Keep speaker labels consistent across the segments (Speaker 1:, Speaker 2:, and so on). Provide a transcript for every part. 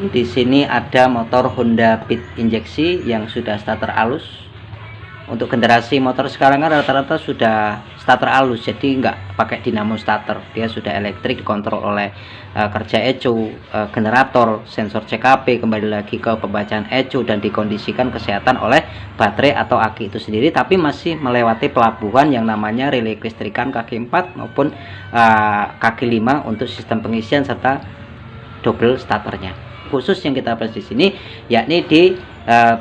Speaker 1: Di sini ada motor Honda Beat injeksi yang sudah starter halus. Untuk generasi motor sekarang kan rata-rata sudah starter halus, jadi nggak pakai dinamo starter, dia sudah elektrik, dikontrol oleh kerja ECU, generator, sensor CKP, kembali lagi ke pembacaan ECU, dan dikondisikan kesehatan oleh baterai atau aki itu sendiri, tapi masih melewati pelabuhan yang namanya relay kelistrikan kaki 4 maupun kaki 5 untuk sistem pengisian serta double starternya. Khusus yang kita bahas di sini yakni di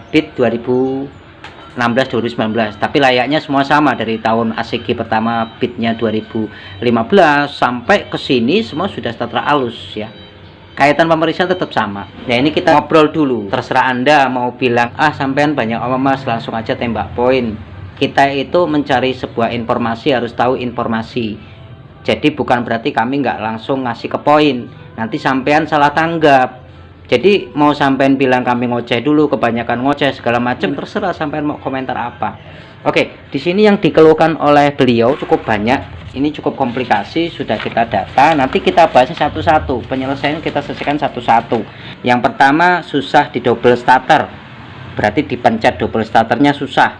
Speaker 1: Beat 2016-2019, tapi layaknya semua sama dari tahun ACG pertama Beatnya 2015 sampai ke sini semua sudah starter halus ya. Kaitan pemeriksaan tetap sama. Ya ini kita ngobrol dulu. Terserah Anda mau bilang sampean banyak omong mas, langsung aja tembak poin. Kita itu mencari sebuah informasi, harus tahu informasi. Jadi bukan berarti kami nggak langsung ngasih ke poin. Nanti sampean salah tanggap. Jadi mau sampean bilang kami ngoceh dulu, kebanyakan ngoceh segala macam, terserah sampean mau komentar apa. Oke, di sini yang dikeluhkan oleh beliau cukup banyak. Ini cukup komplikasi, sudah kita data. Nanti kita bahasnya satu-satu. Penyelesaian kita selesaikan satu-satu. Yang pertama, susah di double starter. Berarti dipencet double starternya susah,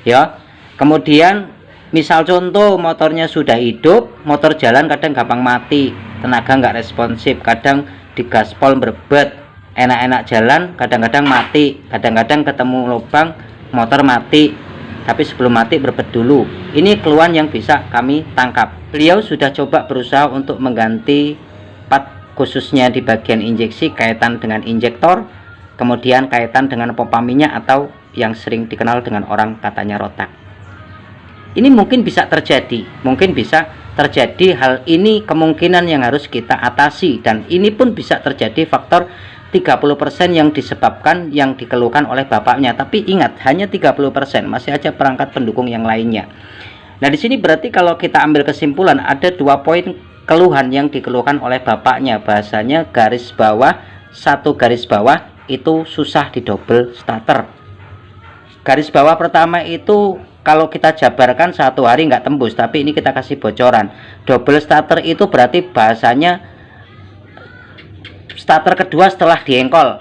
Speaker 1: ya. Kemudian, misal contoh motornya sudah hidup, motor jalan kadang gampang mati, tenaga nggak responsif, kadang digaspol berbet. Enak-enak jalan kadang-kadang mati, kadang-kadang ketemu lubang motor mati, tapi sebelum mati berbet dulu. Ini keluhan yang bisa kami tangkap. Beliau sudah coba berusaha untuk mengganti part khususnya di bagian injeksi, kaitan dengan injektor, kemudian kaitan dengan pompa minyak atau yang sering dikenal dengan orang katanya rotak. Ini mungkin bisa terjadi, hal ini kemungkinan yang harus kita atasi, dan ini pun bisa terjadi faktor 30% yang disebabkan yang dikeluhkan oleh bapaknya. Tapi ingat, hanya 30%, masih aja perangkat pendukung yang lainnya. Nah di sini berarti kalau kita ambil kesimpulan, ada 2 poin keluhan yang dikeluhkan oleh bapaknya. Bahasanya garis bawah, 1 garis bawah itu susah di double starter. Garis bawah pertama itu kalau kita jabarkan 1 hari nggak tembus, tapi ini kita kasih bocoran. Double starter itu berarti bahasanya starter kedua setelah diengkol.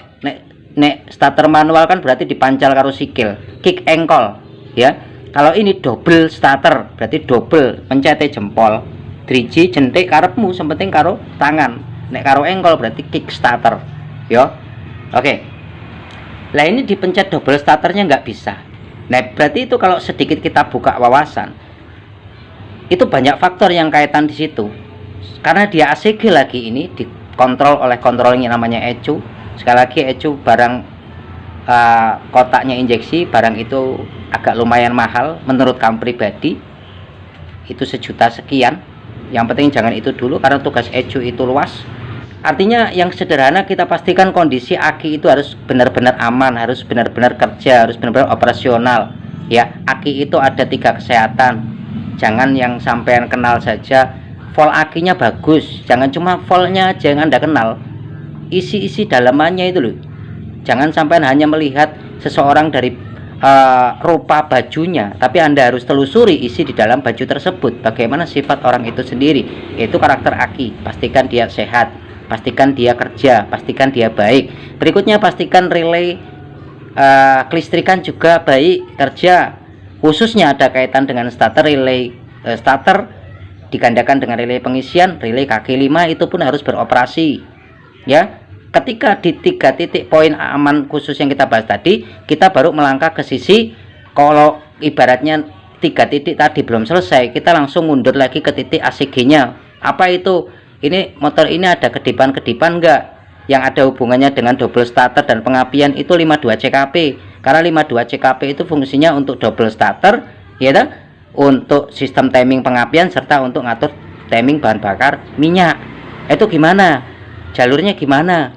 Speaker 1: Nek starter manual kan berarti dipancal karo sikil, kick engkol ya. Kalau ini double starter berarti double, pencete jempol, driji jentik karepmu, sepenting karo tangan. Nek karo engkol berarti kick starter ya. Oke. Lah ini dipencet double starternya nggak bisa. Nah berarti itu kalau sedikit kita buka wawasan, itu banyak faktor yang kaitan di situ. Karena dia ACG lagi ini dikontrol oleh controlling yang namanya ECU. Sekali lagi ECU barang kotaknya injeksi, barang itu agak lumayan mahal menurut kami pribadi. Itu 1 juta sekian. Yang penting jangan itu dulu karena tugas ECU itu luas. Artinya yang sederhana kita pastikan kondisi aki itu harus benar-benar aman, harus benar-benar kerja, harus benar-benar operasional ya. Aki itu ada 3 kesehatan. Jangan yang sampean kenal saja volt akinya bagus, jangan cuma voltnya aja yang Anda kenal, isi-isi dalamannya itu loh. Jangan sampai hanya melihat seseorang dari rupa bajunya, tapi Anda harus telusuri isi di dalam baju tersebut, bagaimana sifat orang itu sendiri, yaitu karakter aki. Pastikan dia sehat, pastikan dia kerja, pastikan dia baik. Berikutnya pastikan relay kelistrikan juga baik kerja, khususnya ada kaitan dengan starter, relay starter digandakan dengan relay pengisian, relay kaki 5 itu pun harus beroperasi ya. Ketika di 3 titik poin aman khusus yang kita bahas tadi, kita baru melangkah ke sisi, kalau ibaratnya 3 titik tadi belum selesai, kita langsung mundur lagi ke titik ACG nya. Apa itu? Ini motor ini ada kedipan-kedipan enggak yang ada hubungannya dengan double starter dan pengapian, itu 52 CKP. Karena 52 CKP itu fungsinya untuk double starter ya dah, untuk sistem timing pengapian serta untuk ngatur timing bahan bakar minyak. Itu gimana? Jalurnya gimana?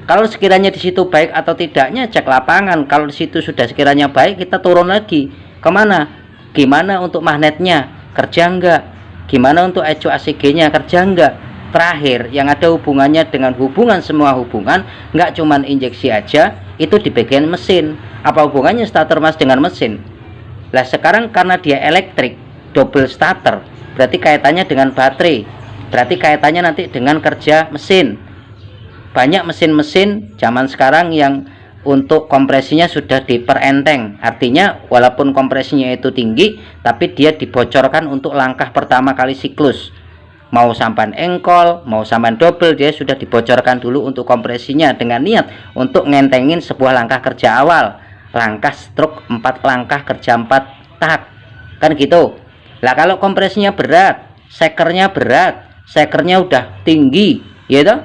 Speaker 1: Kalau sekiranya di situ baik atau tidaknya cek lapangan. Kalau di situ sudah sekiranya baik, kita turun lagi. Kemana? Gimana untuk magnetnya? Kerja enggak? Gimana untuk ECU ACG-nya? Kerja enggak? Terakhir, yang ada hubungannya dengan semua hubungan, enggak cuman injeksi aja, itu di bagian mesin. Apa hubungannya starter mas dengan mesin? Lah sekarang karena dia elektrik, double starter, berarti kaitannya dengan baterai, berarti kaitannya nanti dengan kerja mesin. banyak mesin-mesin zaman sekarang yang untuk kompresinya sudah diperenteng, artinya walaupun kompresinya itu tinggi tapi dia dibocorkan untuk langkah pertama kali siklus. Mau sampan engkol, mau sampan double, dia sudah dibocorkan dulu untuk kompresinya dengan niat untuk ngentengin sebuah langkah kerja awal, langkah stroke 4 langkah kerja 4 tahap, kan gitu. Lah kalau kompresinya berat, sekernya udah tinggi, ya toh,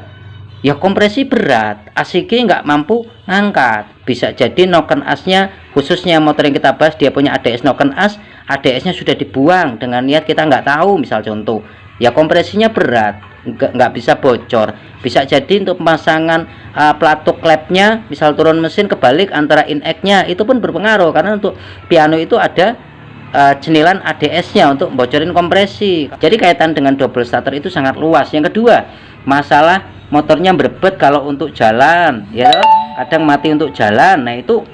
Speaker 1: ya kompresi berat, ACG nggak mampu ngangkat. Bisa jadi noken asnya, khususnya motor yang kita bahas, dia punya ADS noken as, ADS nya sudah dibuang dengan niat kita nggak tahu, misal contoh, ya kompresinya berat, nggak bisa bocor. Bisa jadi untuk pemasangan pelatuk klepnya, misal turun mesin kebalik antara in-egg-nya, itu pun berpengaruh, karena untuk piano itu ada jenilan ADS-nya untuk bocorin kompresi. Jadi kaitan dengan double starter itu sangat luas. Yang kedua, masalah motornya berebet kalau untuk jalan, ya, kadang mati untuk jalan. Nah itu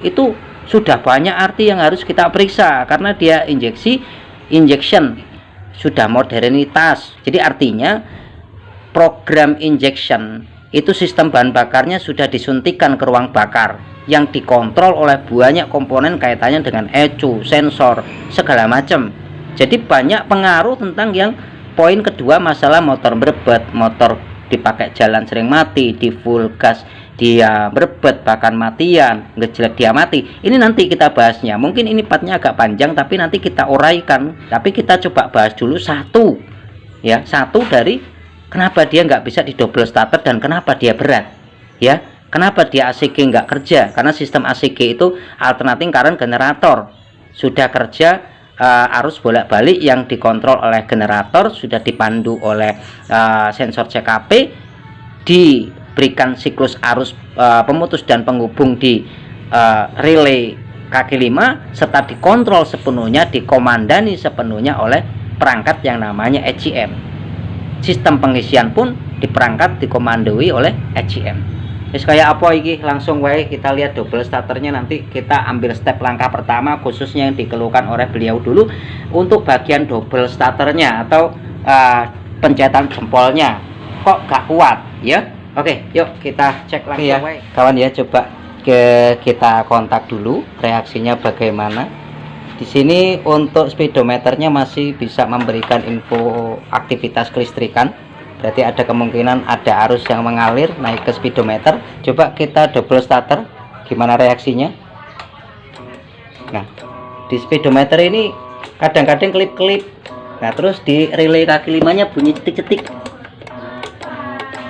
Speaker 1: sudah banyak arti yang harus kita periksa, karena dia injection sudah modernitas. Jadi artinya program injection itu sistem bahan bakarnya sudah disuntikan ke ruang bakar yang dikontrol oleh banyak komponen kaitannya dengan ECU, sensor, segala macam. Jadi banyak pengaruh tentang yang poin kedua, masalah motor berebet, motor dipakai jalan sering mati, di full gas dia berebet bahkan matian, ngejlek dia mati. Ini nanti kita bahasnya, mungkin ini partnya agak panjang tapi nanti kita uraikan. Tapi kita coba bahas dulu satu dari kenapa dia nggak bisa di double starter dan kenapa dia berat, ya. Kenapa dia ACG nggak kerja? Karena sistem ACG itu alternating current generator, sudah kerja arus bolak-balik yang dikontrol oleh generator, sudah dipandu oleh sensor CKP, diberikan siklus arus pemutus dan penghubung di relay kaki 5, serta dikontrol sepenuhnya, dikomandani sepenuhnya oleh perangkat yang namanya ECM. Sistem pengisian pun diperangkat dikomandoi oleh ECM. Kayak apa iki, langsung wae kita lihat double starternya. Nanti kita ambil step langkah pertama khususnya yang dikeluhkan oleh beliau dulu untuk bagian double starternya atau pencetan jempolnya kok gak kuat, ya. Oke, yuk kita cek langsung ya, kawan ya. Coba kita kontak dulu reaksinya bagaimana. Di sini untuk speedometernya masih bisa memberikan info aktivitas kelistrikan. Berarti ada kemungkinan ada arus yang mengalir naik ke speedometer. Coba kita double starter, gimana reaksinya. Nah, di speedometer ini kadang-kadang kelip-kelip. Nah, terus di relay kaki 5-nya bunyi cetik-cetik.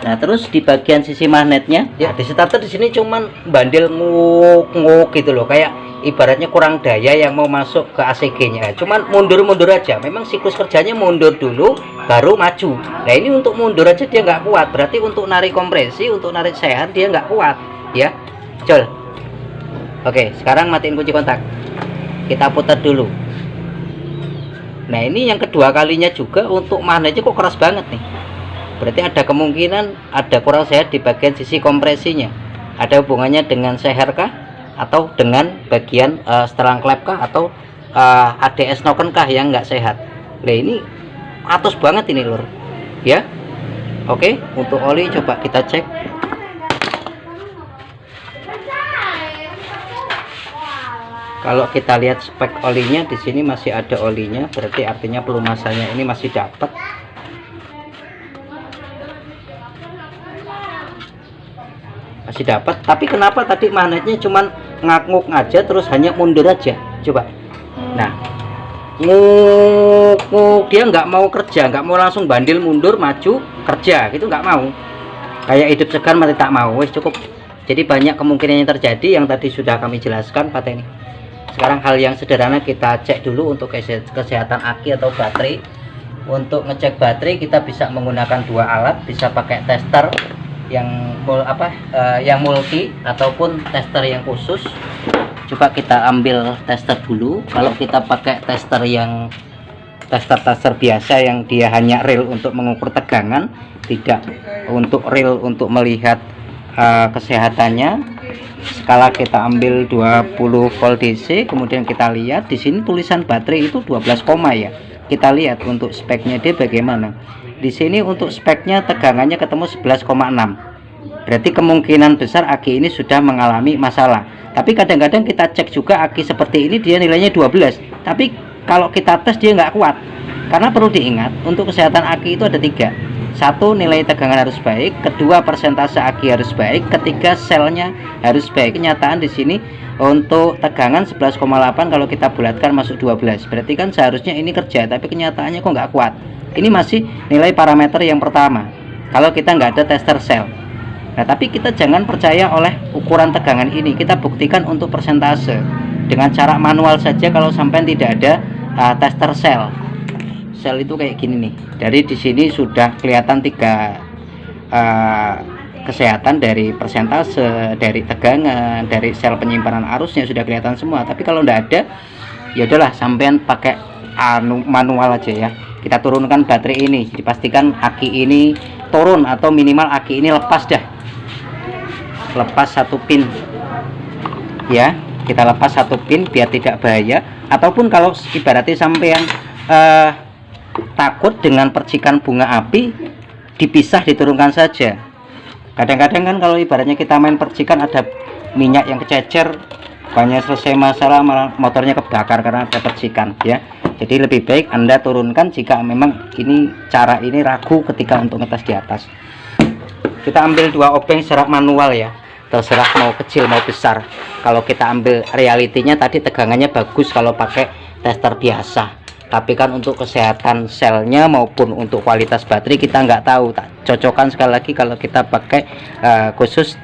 Speaker 1: Nah, terus di bagian sisi magnetnya, ya di starter di sini cuman bandel nguk-nguk gitu loh, kayak ibaratnya kurang daya yang mau masuk ke ACG-nya. Cuman mundur-mundur aja. Memang siklus kerjanya mundur dulu baru maju. Nah, ini untuk mundur aja dia nggak kuat. Berarti untuk narik kompresi, untuk narik sehat dia nggak kuat, ya. Col. Oke, sekarang matiin kunci kontak. Kita putar dulu. Nah, ini yang kedua kalinya juga untuk magnetnya kok keras banget nih. Berarti ada kemungkinan ada kurang sehat di bagian sisi kompresinya. Ada hubungannya dengan seher kah? Atau dengan bagian setelang klep kah? Atau ADS noken kah yang nggak sehat? Nah, ini atus banget ini lur, ya. Oke, untuk oli coba kita cek. Kalau kita lihat spek olinya di sini masih ada olinya, berarti artinya pelumasannya ini masih dapat. Masih dapat, tapi kenapa tadi magnetnya cuman ngak-nguk aja, terus hanya mundur aja. Coba. Nah, nguk dia nggak mau kerja, nggak mau langsung bandil mundur maju kerja gitu, nggak mau. Kayak hidup segan mati tak mau, wes cukup. Jadi banyak kemungkinan yang terjadi yang tadi sudah kami jelaskan Pak ini. Sekarang hal yang sederhana kita cek dulu untuk kesehatan aki atau baterai. Untuk ngecek baterai kita bisa menggunakan dua alat, bisa pakai tester yang yang multi ataupun tester yang khusus. Coba kita ambil tester dulu. Kalau kita pakai tester yang tester biasa yang dia hanya rel untuk mengukur tegangan, tidak untuk rel untuk melihat kesehatannya. Skala kita ambil 20 volt DC, kemudian kita lihat di sini tulisan baterai itu 12, ya. Kita lihat untuk speknya dia bagaimana. Di sini untuk speknya tegangannya ketemu 11,6. berarti kemungkinan besar aki ini sudah mengalami masalah. Tapi kadang-kadang kita cek juga aki seperti ini dia nilainya 12, tapi kalau kita tes dia nggak kuat. Karena perlu diingat, untuk kesehatan aki itu ada 3. 1, nilai tegangan harus baik. 2, persentase aki harus baik. 3, selnya harus baik. Kenyataan di sini untuk tegangan 11,8, kalau kita bulatkan masuk 12. Berarti kan seharusnya ini kerja, tapi kenyataannya kok nggak kuat. Ini masih nilai parameter yang pertama kalau kita nggak ada tester sel. Nah, tapi kita jangan percaya oleh ukuran tegangan ini. Kita buktikan untuk persentase dengan cara manual saja kalau sampai tidak ada tester sel. Sel itu kayak gini nih. Dari di sini sudah kelihatan 3 kesehatan, dari persentase, dari tegangan, dari sel penyimpanan arusnya sudah kelihatan semua. Tapi kalau tidak ada, ya udahlah, sampean pakai manual aja ya. Kita turunkan baterai ini, dipastikan aki ini turun atau minimal aki ini lepas dah. Lepas 1 pin ya, kita lepas 1 pin biar tidak bahaya. Ataupun kalau ibaratnya sampean takut dengan percikan bunga api, dipisah, diturunkan saja. Kadang-kadang kan kalau ibaratnya kita main percikan ada minyak yang kececer, banyak selesai masalah malah motornya kebakar karena ada percikan ya. Jadi lebih baik Anda turunkan jika memang ini cara ini ragu ketika untuk ngetes di atas. Kita ambil 2 obeng secara manual ya, terserah mau kecil mau besar. Kalau kita ambil realitinya tadi tegangannya bagus kalau pakai tester biasa, tapi kan untuk kesehatan selnya maupun untuk kualitas baterai kita nggak tahu. Tak cocokkan sekali lagi kalau kita pakai khusus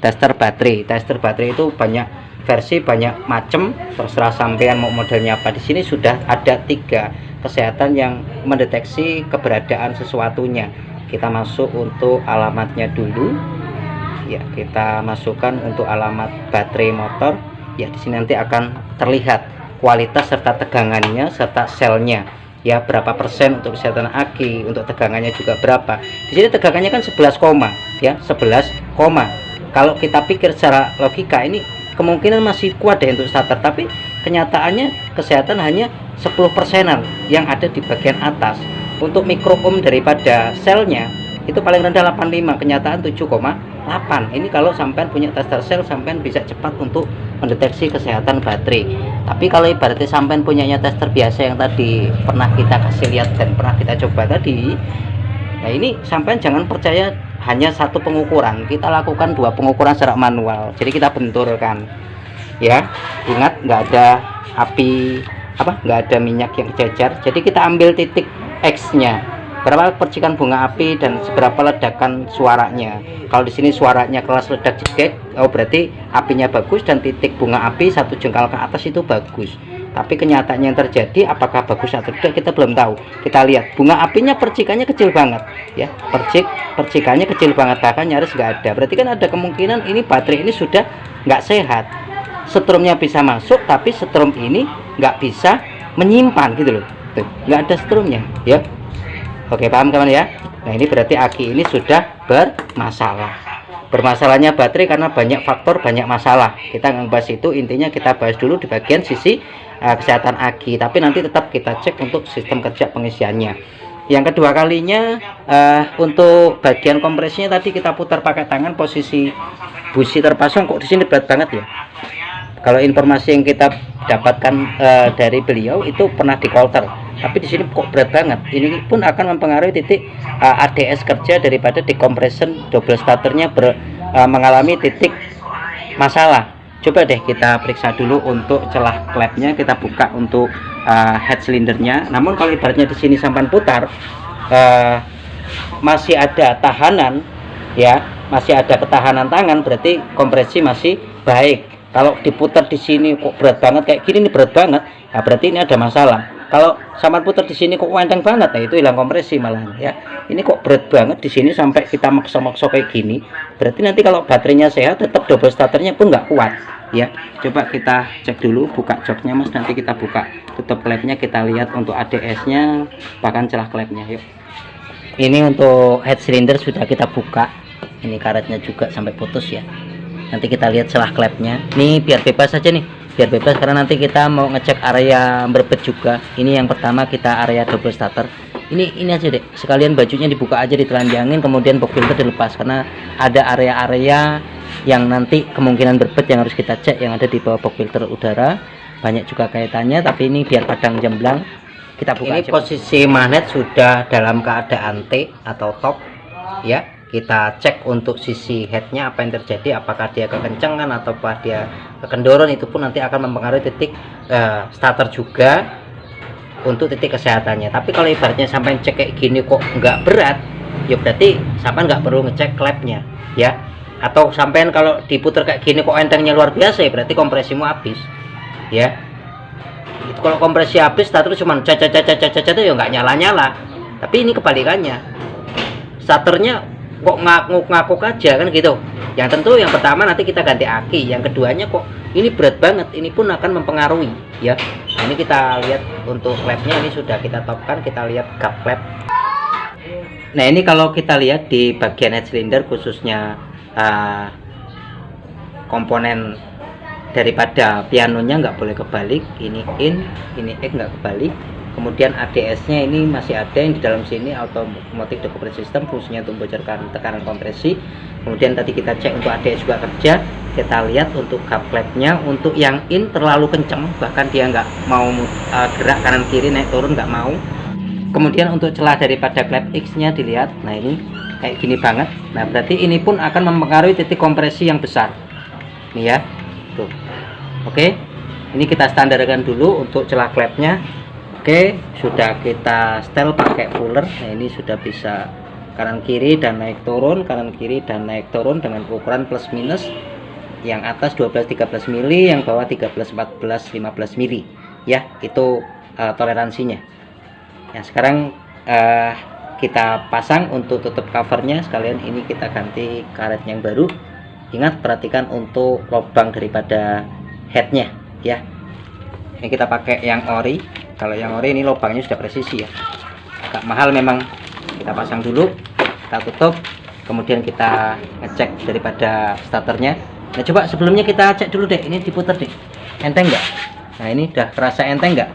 Speaker 1: tester baterai. Tester baterai itu banyak versi, banyak macam, terserah sampean mau modelnya apa. Di sini sudah ada 3 kesehatan yang mendeteksi keberadaan sesuatunya. Kita masuk untuk alamatnya dulu ya, kita masukkan untuk alamat baterai motor ya. Di sini nanti akan terlihat kualitas serta tegangannya serta selnya ya, berapa persen untuk kesehatan aki, untuk tegangannya juga berapa. Di sini tegangannya kan 11, ya 11, kalau kita pikir secara logika ini kemungkinan masih kuat deh untuk starter, tapi kenyataannya kesehatan hanya 10%-an yang ada di bagian atas. Untuk mikro ohm daripada selnya itu paling rendah 85, kenyataan 7,8. Ini kalau sampean punya tester sel, sampean bisa cepat untuk mendeteksi kesehatan baterai. Tapi kalau ibaratnya sampean punyanya tester biasa yang tadi pernah kita kasih lihat dan pernah kita coba tadi, nah ini sampean jangan percaya hanya 1 pengukuran. Kita lakukan 2 pengukuran secara manual. Jadi kita benturkan ya. Ingat, nggak ada api nggak ada minyak yang kececer. Jadi kita ambil titik X nya, berapa percikan bunga api dan seberapa ledakan suaranya. Kalau di sini suaranya kelas ledak jedek, oh berarti apinya bagus, dan titik bunga api 1 jengkal ke atas itu bagus. Tapi kenyataannya yang terjadi apakah bagus atau tidak kita belum tahu. Kita lihat bunga apinya percikannya kecil banget ya, percikannya kecil banget, bahkan nyaris nggak ada. Berarti kan ada kemungkinan ini baterai ini sudah nggak sehat. Strumnya bisa masuk tapi strum ini nggak bisa menyimpan gitu loh. Tuh, nggak ada strumnya ya. Oke, paham kawan ya. Nah ini berarti aki ini sudah bermasalah. Bermasalahnya baterai karena banyak faktor, banyak masalah. Kita nggak bahas itu, intinya kita bahas dulu di bagian sisi kesehatan aki. Tapi nanti tetap kita cek untuk sistem kerja pengisiannya. Yang kedua kalinya untuk bagian kompresinya tadi kita putar pakai tangan, posisi busi terpasang. Kok di sini berat banget ya? Kalau informasi yang kita dapatkan dari beliau itu pernah di coulter, tapi di sini kok berat banget. Ini pun akan mempengaruhi titik ADS kerja daripada decompression double starternya mengalami titik masalah. Coba deh kita periksa dulu untuk celah klepnya, kita buka untuk head silindernya. Namun kalau ibaratnya di sini sampan putar masih ada tahanan ya, masih ada ketahanan tangan, berarti kompresi masih baik. Kalau diputar di sini kok berat banget kayak gini, nih berat banget, nah berarti ini ada masalah. Kalau sampan putar di sini kok enteng banget, nah itu hilang kompresi malahan ya. Ini kok berat banget di sini sampai kita maksa-maksa kayak gini, berarti nanti kalau baterainya sehat tetap double starternya pun nggak kuat ya. Coba kita cek dulu, buka joknya mas, nanti kita buka tutup klepnya, kita lihat untuk ADS nya bahkan celah klepnya. Yuk, ini untuk head cylinder sudah kita buka, ini karetnya juga sampai putus ya. Nanti kita lihat celah klepnya. Nih biar bebas saja nih, biar bebas karena nanti kita mau ngecek area berbet juga. Ini yang pertama kita area double starter. ini aja deh, sekalian bajunya dibuka aja, ditelanjangin, kemudian box filter dilepas, karena ada area-area yang nanti kemungkinan berbet yang harus kita cek yang ada di bawah box filter udara. Banyak juga kaitannya, tapi ini biar padang jamblang, kita buka ini aja. Posisi magnet sudah dalam keadaan T atau top ya. Kita cek untuk sisi headnya apa yang terjadi, apakah dia kekencengan atau apa dia kekendoran, itu pun nanti akan mempengaruhi titik starter juga untuk titik kesehatannya. Tapi kalau ibaratnya sampai cek kayak gini kok nggak berat, ya berarti sampai nggak perlu ngecek klepnya ya. Atau sampai kalau diputer kayak gini kok entengnya luar biasa, ya berarti kompresimu habis ya. Itu kalau kompresi habis starter cuma caca ya nggak nyala-nyala. Tapi ini kebalikannya, starternya kok ngakuk aja kan gitu. Yang tentu yang pertama nanti kita ganti aki, yang keduanya kok ini berat banget, ini pun akan mempengaruhi ya. Nah, ini kita lihat untuk klepnya, ini sudah kita topkan, kita lihat gap klep. Nah ini kalau kita lihat di bagian head cylinder khususnya komponen daripada pianonya nggak boleh kebalik, ini in, ini X nggak kebalik. Kemudian ADS-nya ini masih ada yang di dalam sini, automatic decoupling system, fungsinya untuk membocorkan tekanan kompresi. Kemudian tadi kita cek untuk ADS juga kerja. Kita lihat untuk gap klep-nya, untuk yang in terlalu kenceng, bahkan dia nggak mau gerak kanan kiri naik turun, nggak mau. Kemudian untuk celah daripada klep X-nya dilihat, nah ini kayak gini banget. Nah berarti ini pun akan mempengaruhi titik kompresi yang besar. Nih ya, tuh. Oke, ini kita standarkan dulu untuk celah klepnya. Oke, sudah kita setel pakai fuller. Nah ini sudah bisa kanan kiri dan naik turun, kanan kiri dan naik turun dengan ukuran plus minus. Yang atas 12-13 mili, yang bawah 13-14-15 mili ya, itu toleransinya. Nah sekarang kita pasang untuk tutup covernya. Sekalian ini kita ganti karet yang baru. Ingat, perhatikan untuk lubang daripada headnya ya. Ini kita pakai yang ori. Kalau yang ori ini lubangnya sudah presisi ya, agak mahal memang. Kita pasang dulu, kita tutup, kemudian kita ngecek daripada starternya. Nah coba sebelumnya kita cek dulu deh, ini diputer deh, enteng nggak? Nah ini udah kerasa enteng nggak?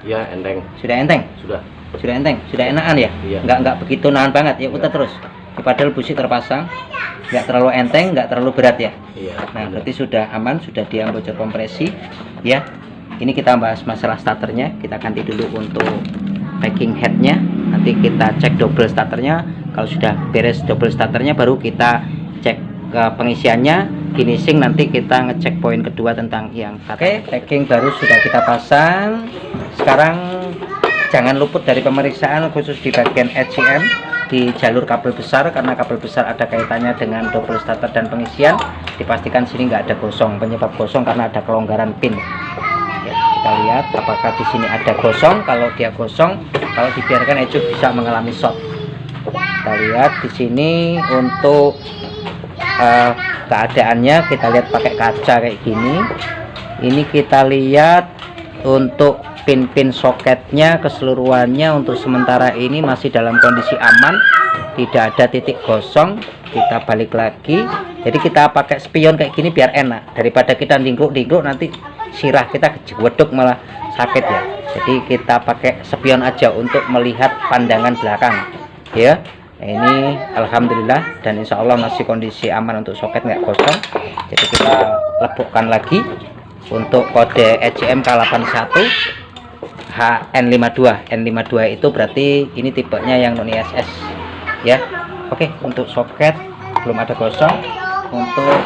Speaker 2: Iya enteng.
Speaker 1: Sudah enteng? Sudah enteng, sudah enakan ya? Iya. Nggak begitu nahan banget ya, putar terus. Padahal busi terpasang, nggak terlalu enteng, nggak terlalu berat ya.
Speaker 2: Iya.
Speaker 1: Nah berarti sudah aman, sudah dia bocor kompresi ya. Ini kita bahas masalah starternya. Kita ganti dulu untuk packing headnya, nanti kita cek double starternya. Kalau sudah beres double starternya, baru kita cek ke pengisiannya, finishing, nanti kita ngecek poin kedua tentang yang oke. Packing baru sudah kita pasang. Sekarang jangan luput dari pemeriksaan khusus di bagian HCM di jalur kabel besar, karena kabel besar ada kaitannya dengan double starter dan pengisian. Dipastikan sini nggak ada gosong. Penyebab gosong karena ada kelonggaran pin. Kita lihat apakah di sini ada gosong. Kalau dia gosong, kalau dibiarkan ejuk bisa mengalami short. Kita lihat di sini untuk keadaannya, kita lihat pakai kaca kayak gini. Ini kita lihat untuk pin-pin soketnya keseluruhannya untuk sementara ini masih dalam kondisi aman, tidak ada titik gosong. Kita balik lagi, jadi kita pakai spion kayak gini biar enak, daripada kita dingkluk-dingkluk nanti sirah kita kejeweduk malah sakit ya. Jadi kita pakai spion aja untuk melihat pandangan belakang ya. Nah, ini alhamdulillah dan insya Allah masih kondisi aman untuk soket, nggak kosong. Jadi kita lebokkan lagi untuk kode HCM K81 HN52. N52 itu berarti ini tipenya yang non ISS ya. Oke, untuk soket belum ada gosong. Untuk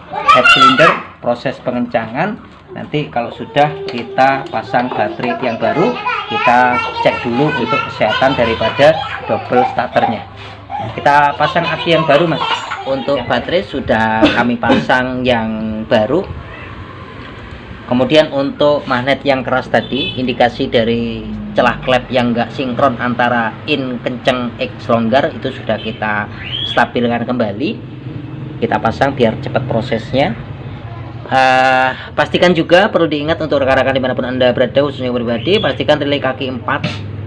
Speaker 1: head cylinder proses pengencangan, nanti kalau sudah kita pasang baterai yang baru, kita cek dulu untuk kesehatan daripada double starternya. Kita pasang aki yang baru mas. Untuk baterai sudah kami pasang yang baru. Kemudian untuk magnet yang keras tadi, indikasi dari celah klep yang enggak sinkron antara in kenceng X longgar, itu sudah kita stabilkan kembali. Kita pasang biar cepat prosesnya. Pastikan juga, perlu diingat untuk rekan-rekan dimanapun anda berada, khususnya pribadi, pastikan relay kaki 4,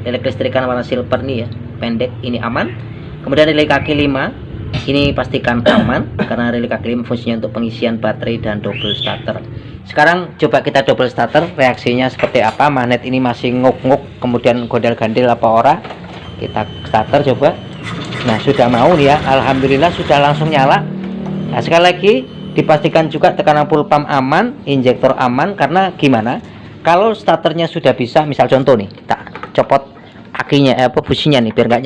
Speaker 1: relay kelistrikan warna silver nih ya, pendek, ini aman. Kemudian relay kaki 5 Ini pastikan aman karena relay kaki 5 fungsinya untuk pengisian baterai dan double starter. Sekarang coba kita double starter, reaksinya seperti apa. Magnet ini masih nguk-nguk, kemudian gondel-gandel apa ora. Kita starter coba. Nah, sudah mau ya, alhamdulillah sudah langsung nyala. Nah, sekali lagi dipastikan juga tekanan full pump aman, injektor aman. Karena gimana? Kalau starternya sudah bisa, misal contoh nih, kita copot akinya, businya nih biar nggak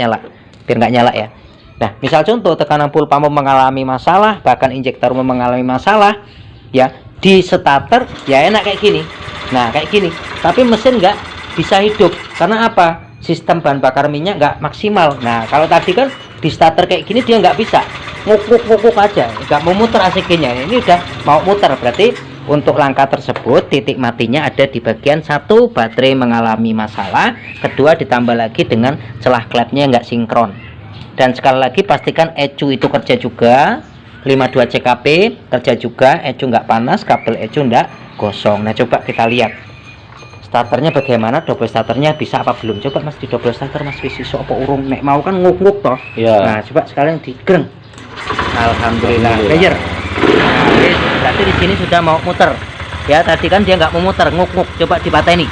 Speaker 1: nyala ya. Nah, misal contoh tekanan full pump mengalami masalah, bahkan injektor mengalami masalah, ya di starter ya enak kayak gini. Nah, kayak gini. Tapi mesin nggak bisa hidup. Karena apa? Sistem bahan bakar minyak nggak maksimal. Nah, kalau tadi kan di starter kayak gini dia nggak bisa. Nguk aja, nggak mau muter ACG-nya. Ini udah mau muter, berarti untuk langkah tersebut titik matinya ada di bagian satu, baterai mengalami masalah. Kedua, ditambah lagi dengan celah klepnya nggak sinkron. Dan sekali lagi pastikan ECU itu kerja juga, 52 CKP kerja juga, ECU nggak panas, kabel ECU nggak gosong. Nah, coba kita lihat starternya bagaimana, double starternya bisa apa belum. Coba Mas di double starter Mas wis iso apa urung, nek mau kan nguk toh.
Speaker 2: Iya.
Speaker 1: Nah, coba sekalian digreng. Alhamdulillah. Gajer. Nah, berarti di sini sudah mau muter. Ya, tadi kan dia nggak mau muter, nguk. Coba dipateni.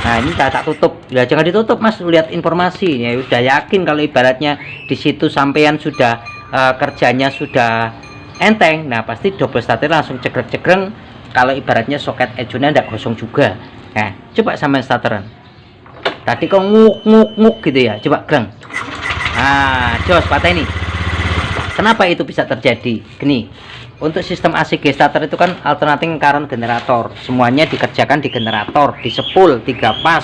Speaker 1: Nah, ini tak tutup. Ya jangan ditutup Mas, lihat informasi. Ya udah yakin kalau ibaratnya di situ sampean sudah kerjanya sudah enteng. Nah, pasti double starter langsung cekrek-cekreng. Kalau ibaratnya soket ECU-nya enggak gosong juga. Nah, coba sama starteran. Tadi kok nguk gitu ya. Coba greng. Nah, jos pateni. Kenapa itu bisa terjadi? Gini, untuk sistem ACG starter itu kan alternating current generator. Semuanya dikerjakan di generator, di spool 3 pas.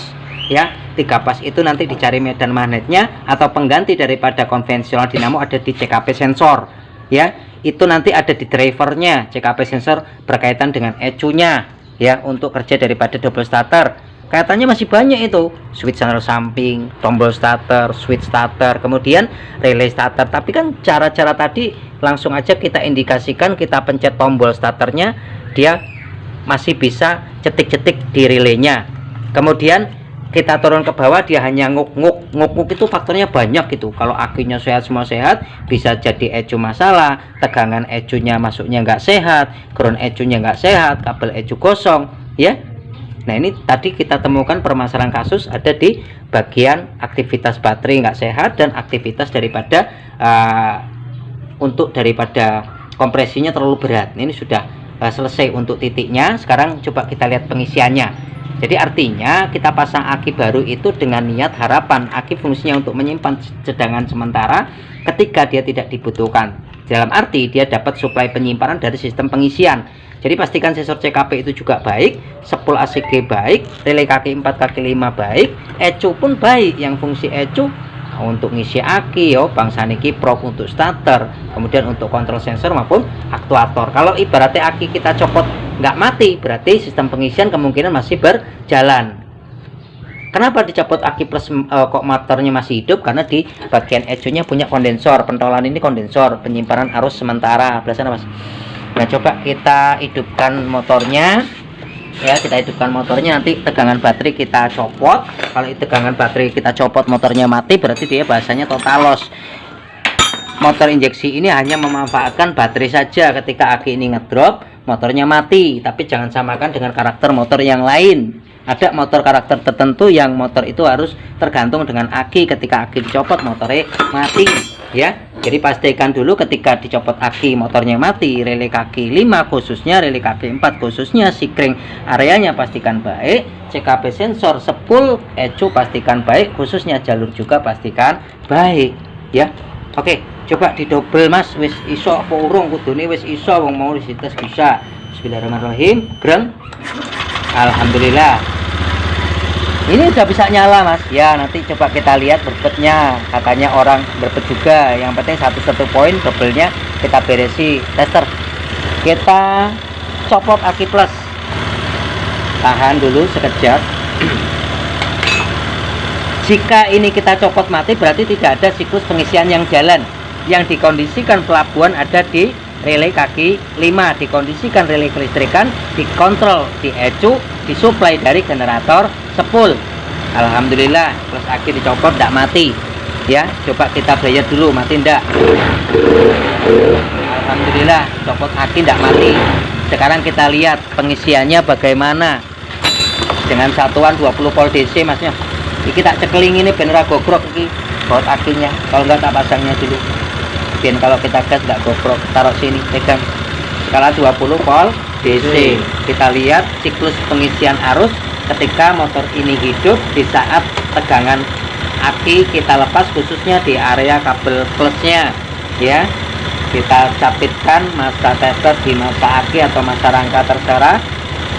Speaker 1: Ya, 3 pas itu nanti dicari medan magnetnya atau pengganti daripada konvensional dinamo ada di CKP sensor. Ya, itu nanti ada di drivernya. CKP sensor berkaitan dengan ECU-nya. Ya, untuk kerja daripada double starter. Kaitannya masih banyak itu, switch channel samping, tombol starter, switch starter, kemudian relay starter. Tapi kan cara-cara tadi langsung aja kita indikasikan, kita pencet tombol starternya, dia masih bisa cetik-cetik di relaynya. Kemudian kita turun ke bawah, dia hanya nguk itu faktornya banyak gitu. Kalau akinya sehat, semua sehat, bisa jadi ECU masalah, tegangan ECU-nya masuknya nggak sehat, ground ECU-nya nggak sehat, kabel ECU gosong, ya. Nah, ini tadi kita temukan permasalahan kasus ada di bagian aktivitas baterai nggak sehat dan aktivitas daripada daripada kompresinya terlalu berat. Ini sudah selesai untuk titiknya. Sekarang coba kita lihat pengisiannya. Jadi artinya kita pasang aki baru itu dengan niat harapan aki fungsinya untuk menyimpan cadangan sementara ketika dia tidak dibutuhkan. Dalam arti dia dapat suplai penyimpanan dari sistem pengisian. Jadi pastikan sensor CKP itu juga baik, spool ACG baik, relay kaki 4 kaki 5 baik, ECU pun baik. Yang fungsi ECU untuk ngisi aki yo, bangsa niki probe untuk starter, kemudian untuk kontrol sensor maupun aktuator. Kalau ibaratnya aki kita copot nggak mati, berarti sistem pengisian kemungkinan masih berjalan. Kenapa dicopot aki plus kok motornya masih hidup? Karena di bagian ECU-nya punya kondensor, pentolan ini kondensor, penyimpanan arus sementara. Belasana Mas. Nah, coba kita hidupkan motornya. Ya, kita hidupkan motornya, nanti tegangan baterai kita copot. Kalau tegangan baterai kita copot motornya mati, berarti dia bahasanya total loss. Motor injeksi ini hanya memanfaatkan baterai saja. Ketika aki ini ngedrop, motornya mati. Tapi jangan samakan dengan karakter motor yang lain. Ada motor karakter tertentu yang motor itu harus tergantung dengan aki. Ketika aki dicopot, motornya mati. Ya, jadi pastikan dulu ketika dicopot aki motornya mati. Relay kaki 5 khususnya, relay kaki 4 khususnya, sikring areanya pastikan baik, CKP sensor, spool, ECU pastikan baik, khususnya jalur juga pastikan baik. Ya, oke, coba didobel Mas. Wis iso apa urung? Kudune wis iso, wong mau dites bisa. Bismillahirrahmanirrahim. Greng. Alhamdulillah. Ini udah bisa nyala Mas. Ya, nanti coba kita lihat berbetnya. Katanya orang berbet juga. Yang penting satu poin, dobelnya kita beresi. Tester. Kita copot aki plus. Tahan dulu sekejap. Jika ini kita copot mati, berarti tidak ada siklus pengisian yang jalan. Yang dikondisikan pelabuhan ada di relay kaki 5, dikondisikan relay kelistrikan, dikontrol di ECU, disuplai dari generator spool. Alhamdulillah, plus aki dicopot tidak mati. Ya, coba kita bayar dulu, mati ndak? Alhamdulillah, copot aki ndak mati. Sekarang kita lihat pengisiannya bagaimana dengan satuan 20 volt DC masnya. Iki tak cekeling ini ben ora gogrok iki baut akinya. Kalau enggak tak pasangnya dulu. Biar kalau kita gas enggak gogrok. Taruh sini, pegang. Skala 20 volt DC. Kita lihat siklus pengisian arus ketika motor ini hidup di saat tegangan aki kita lepas, khususnya di area kabel plusnya ya. Kita capitkan masa tester di masa aki atau masa rangka terserah.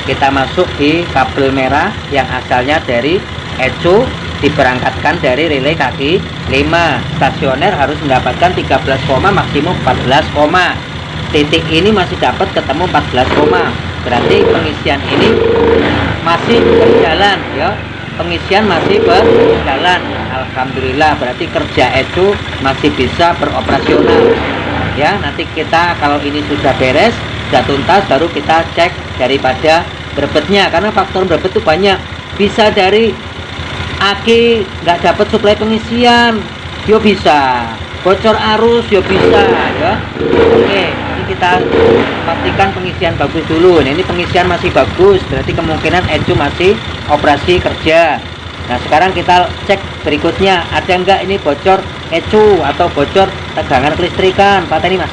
Speaker 1: Kita masuk di kabel merah yang asalnya dari ECU, diberangkatkan dari relay kaki 5. Stasioner harus mendapatkan 13, maksimum 14, titik ini masih dapat ketemu 14, berarti pengisian ini masih berjalan ya. Pengisian masih berjalan, alhamdulillah, berarti kerja ECU masih bisa beroperasional ya. Nanti kita kalau ini sudah beres, sudah tuntas, baru kita cek daripada berbetnya, karena faktor berbet itu banyak. Bisa dari aki nggak dapat suplai pengisian, yo bisa bocor arus, yo bisa ya. Oke, ini kita pastikan pengisian bagus dulu. Nah, ini pengisian masih bagus, berarti kemungkinan ECU masih operasi kerja. Nah, sekarang kita cek berikutnya, ada enggak ini bocor ECU atau bocor tegangan kelistrikan. Pateni mas,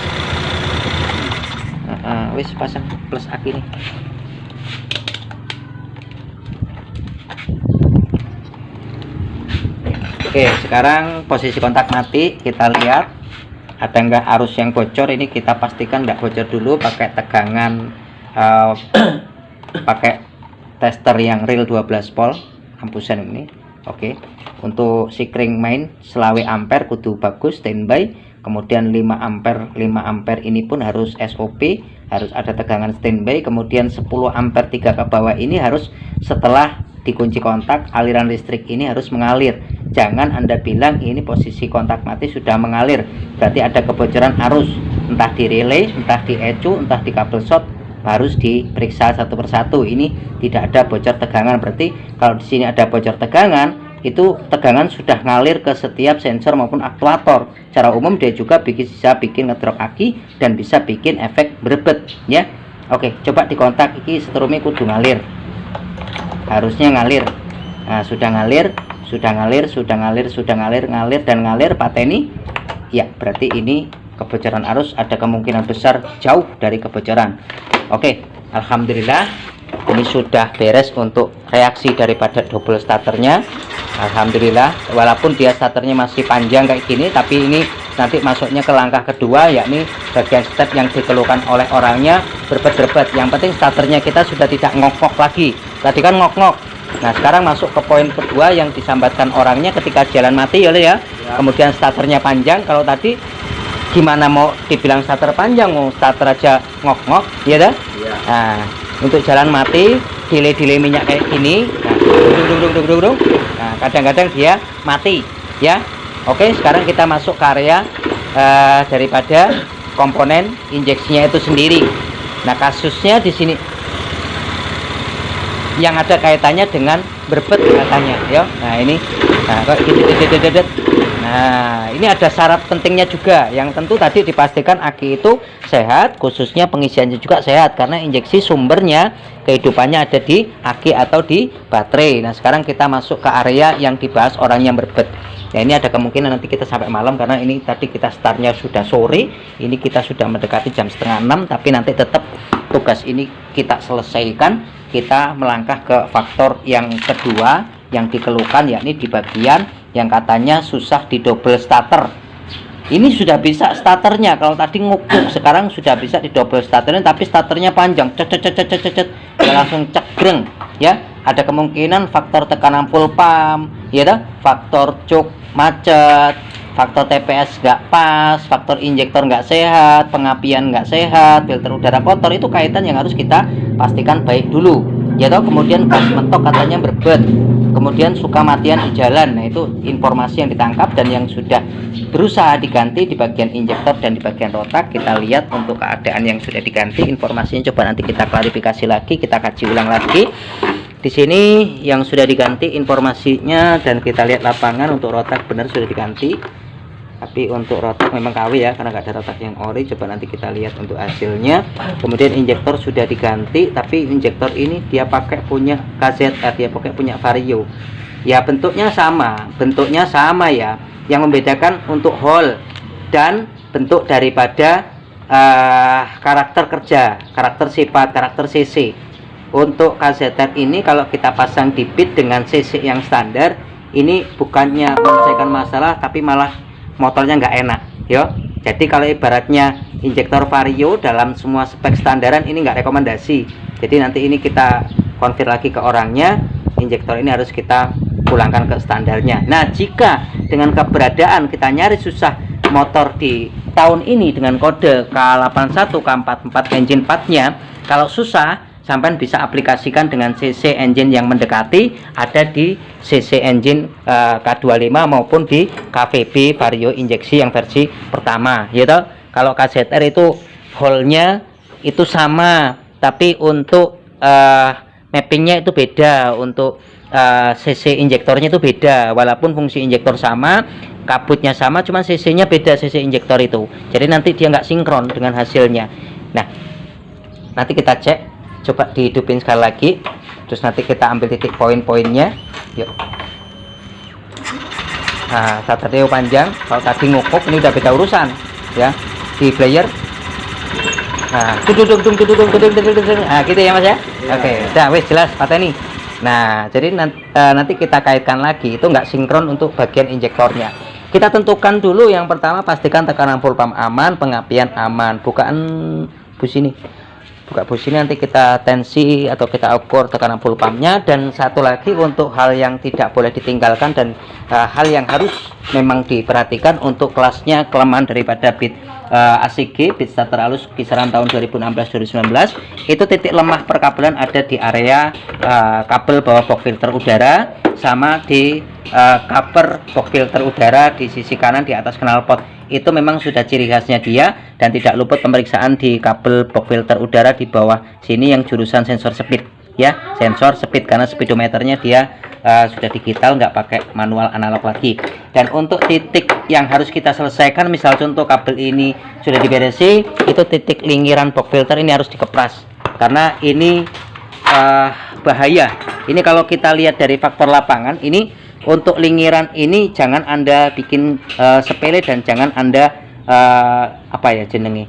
Speaker 1: wis pasang plus aki nih. Oke, sekarang posisi kontak mati, kita lihat ada enggak arus yang bocor. Ini kita pastikan enggak bocor dulu pakai tegangan pakai tester yang real 12 volt ampusan ini. Oke, untuk sikring main selawe ampere kudu bagus standby, kemudian 5 ampere ini pun harus SOP, harus ada tegangan standby, kemudian 10 ampere 3 ke bawah ini harus setelah dikunci kontak aliran listrik ini harus mengalir. Jangan Anda bilang ini posisi kontak mati sudah mengalir, berarti ada kebocoran arus, entah di relay, entah di ECU, entah di kabel short, harus diperiksa satu persatu. Ini tidak ada bocor tegangan, berarti kalau di sini ada bocor tegangan, itu tegangan sudah ngalir ke setiap sensor maupun aktuator. Secara umum dia juga bisa bikin ngedrop aki dan bisa bikin efek berebet ya. Oke, coba dikontak, iki setrumnya kudu ngalir, harusnya ngalir. Nah, sudah ngalir, ngalir dan ngalir, pateni ya, berarti ini kebocoran arus ada kemungkinan besar jauh dari kebocoran. Oke, alhamdulillah ini sudah beres untuk reaksi daripada double starternya. Alhamdulillah, walaupun dia starternya masih panjang kayak gini, tapi ini nanti masuknya ke langkah kedua, yakni bagian step yang dikeluhkan oleh orangnya berbet-berbet. Yang penting starternya kita sudah tidak ngok-ngok lagi. Tadi kan ngok-ngok. Nah, sekarang masuk ke poin kedua yang disambatkan orangnya ketika jalan mati ya. Kemudian starternya panjang. Kalau tadi gimana mau dibilang starter panjang, mau starter aja ngok-ngok ya dah. Nah, untuk jalan mati, delay minyak kayak gini, nah kadang-kadang dia mati ya. Oke, sekarang kita masuk ke area daripada komponen injeksinya itu sendiri. Nah, kasusnya di sini yang ada kaitannya dengan berbet katanya ya. Nah, ini kok gitu. Nah, ini ada syarat pentingnya juga yang tentu tadi dipastikan aki itu sehat, khususnya pengisiannya juga sehat, karena injeksi sumbernya kehidupannya ada di aki atau di baterai. Nah, sekarang kita masuk ke area yang dibahas orang yang berbet. Ya, ini ada kemungkinan nanti kita sampai malam, karena ini tadi kita startnya sudah sore, ini kita sudah mendekati jam 5:30, tapi nanti tetap tugas ini kita selesaikan. Kita melangkah ke faktor yang kedua yang dikeluhkan, yakni di bagian yang katanya susah di double starter. Ini sudah bisa starternya, kalau tadi ngukuk, sekarang sudah bisa di double starternya, tapi starternya panjang, cet, langsung cegreng ya. Ada kemungkinan faktor tekanan full pump ya dah, faktor cuk macet, faktor TPS nggak pas, faktor injektor nggak sehat, pengapian nggak sehat, filter udara kotor, itu kaitan yang harus kita pastikan baik dulu ya toh. Kemudian gas mentok katanya berbet, kemudian suka matian di jalan. Nah, itu informasi yang ditangkap dan yang sudah berusaha diganti di bagian injektor dan di bagian rotak. Kita lihat untuk keadaan yang sudah diganti, informasinya coba nanti kita klarifikasi lagi, kita kaji ulang lagi. Di sini yang sudah diganti informasinya, dan kita lihat lapangan untuk rotak benar sudah diganti. Tapi untuk rotak memang KW ya, karena nggak ada rotak yang ori. Coba nanti kita lihat untuk hasilnya. Kemudian injektor sudah diganti, tapi injektor ini dia pakai punya KZR, dia pakai punya Vario. Ya bentuknya sama ya. Yang membedakan untuk hole dan bentuk daripada karakter kerja, karakter sifat, karakter CC. Untuk KZR ini kalau kita pasang di pit dengan CC yang standar, ini bukannya menyelesaikan masalah, tapi malah motornya nggak enak yo. Jadi kalau ibaratnya injektor Vario dalam semua spek standaran ini nggak rekomendasi. Jadi nanti ini kita konfir lagi ke orangnya, injektor ini harus kita pulangkan ke standarnya. Nah, jika dengan keberadaan kita nyari susah motor di tahun ini dengan kode K81 K44 engine partnya, kalau susah sampai bisa aplikasikan dengan CC engine yang mendekati, ada di CC engine K25 maupun di KVB Vario injeksi yang versi pertama gitu. Kalau KZR itu hole-nya itu sama, tapi untuk mappingnya itu beda, untuk CC injektornya itu beda. Walaupun fungsi injektor sama, kabutnya sama, cuman CC nya beda, CC injektor itu. Jadi nanti dia nggak sinkron dengan hasilnya. Nah, nanti kita cek, coba dihidupin sekali lagi, terus nanti kita ambil titik poin-poinnya. Yuk. Nah, starter panjang. Kalau tadi ngukuk, ini udah beda urusan ya. Di player, nah tudung, nah gitu ya mas ya. Oke, udah wes jelas pateni. Nah, jadi nanti kita kaitkan lagi, itu nggak sinkron untuk bagian injektornya. Kita tentukan dulu, yang pertama pastikan tekanan full pump aman, pengapian aman. Bukaan bus ini, buka bus ini, nanti kita tensi atau kita ukur tekanan full pumpnya. Dan satu lagi untuk hal yang tidak boleh ditinggalkan dan hal yang harus memang diperhatikan untuk kelasnya kelemahan daripada bit ACG, bit starter halus kisaran tahun 2016-2019, itu titik lemah perkabelan ada di area kabel bawah box filter udara, sama di cover box filter udara di sisi kanan di atas knalpot. Itu memang sudah ciri khasnya dia, dan tidak luput pemeriksaan di kabel box filter udara di bawah sini yang jurusan sensor speed ya, sensor speed, karena speedometernya dia sudah digital, nggak pakai manual analog lagi. Dan untuk titik yang harus kita selesaikan, misal contoh kabel ini sudah diberesi, itu titik lingkiran box filter ini harus dikepras, karena ini bahaya. Ini kalau kita lihat dari faktor lapangan, ini untuk lingkiran ini jangan Anda bikin sepele, dan jangan Anda apa ya jenenge,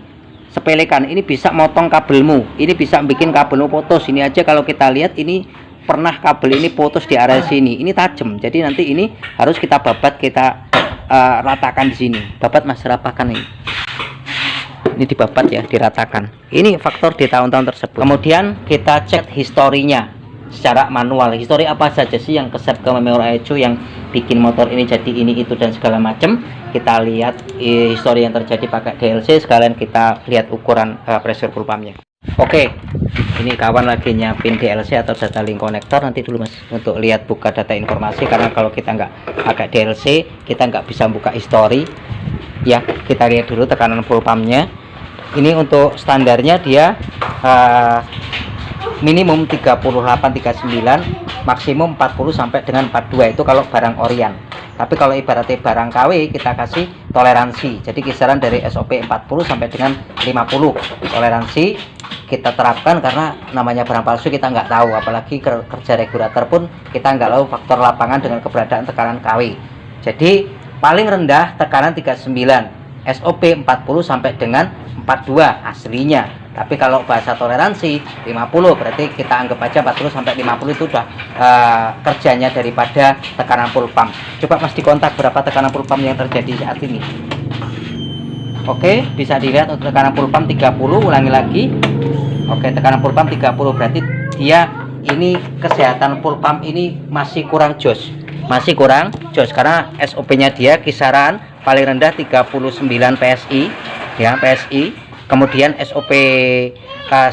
Speaker 1: sepelekan. Ini bisa motong kabelmu, ini bisa bikin kabelmu putus. Ini aja kalau kita lihat, ini pernah kabel ini putus di area sini, ini tajam. Jadi nanti ini harus kita babat, kita ratakan di sini. Babat mas, rapakan ini dibabat ya, diratakan. Ini faktor di tahun-tahun tersebut. Kemudian kita cek historinya secara manual. Histori apa saja sih yang kesep ke memori ECU yang bikin motor ini jadi ini itu dan segala macam. Kita lihat histori yang terjadi pakai DLC, sekalian kita lihat ukuran pressure full pumpnya. Oke, ini kawan lagi nyiapin DLC atau data link connector. Nanti dulu mas, untuk lihat buka data informasi, karena kalau kita nggak pakai DLC, kita nggak bisa buka histori ya. Kita lihat dulu tekanan full pumpnya. Ini untuk standarnya dia minimum 3839, maksimum 40 sampai dengan 42, itu kalau barang orian. Tapi kalau ibaratnya barang KW, kita kasih toleransi, jadi kisaran dari SOP 40 sampai dengan 50 toleransi kita terapkan, karena namanya barang palsu kita nggak tahu, apalagi kerja regulator pun kita nggak tahu faktor lapangan dengan keberadaan tekanan KW. Jadi paling rendah tekanan 39, SOP 40 sampai dengan 42 aslinya. Tapi kalau bahasa toleransi 50, berarti kita anggap aja 40 sampai 50 itu udah kerjanya daripada tekanan full pump. Coba mas dikontak berapa tekanan full pump yang terjadi saat ini. Oke, bisa dilihat untuk tekanan full pump 30, ulangi lagi. Oke, tekanan full pump 30, berarti dia ini kesehatan full pump ini masih kurang jos. Masih kurang jos, karena SOP-nya dia kisaran paling rendah 39 PSI ya, PSI. Kemudian SOP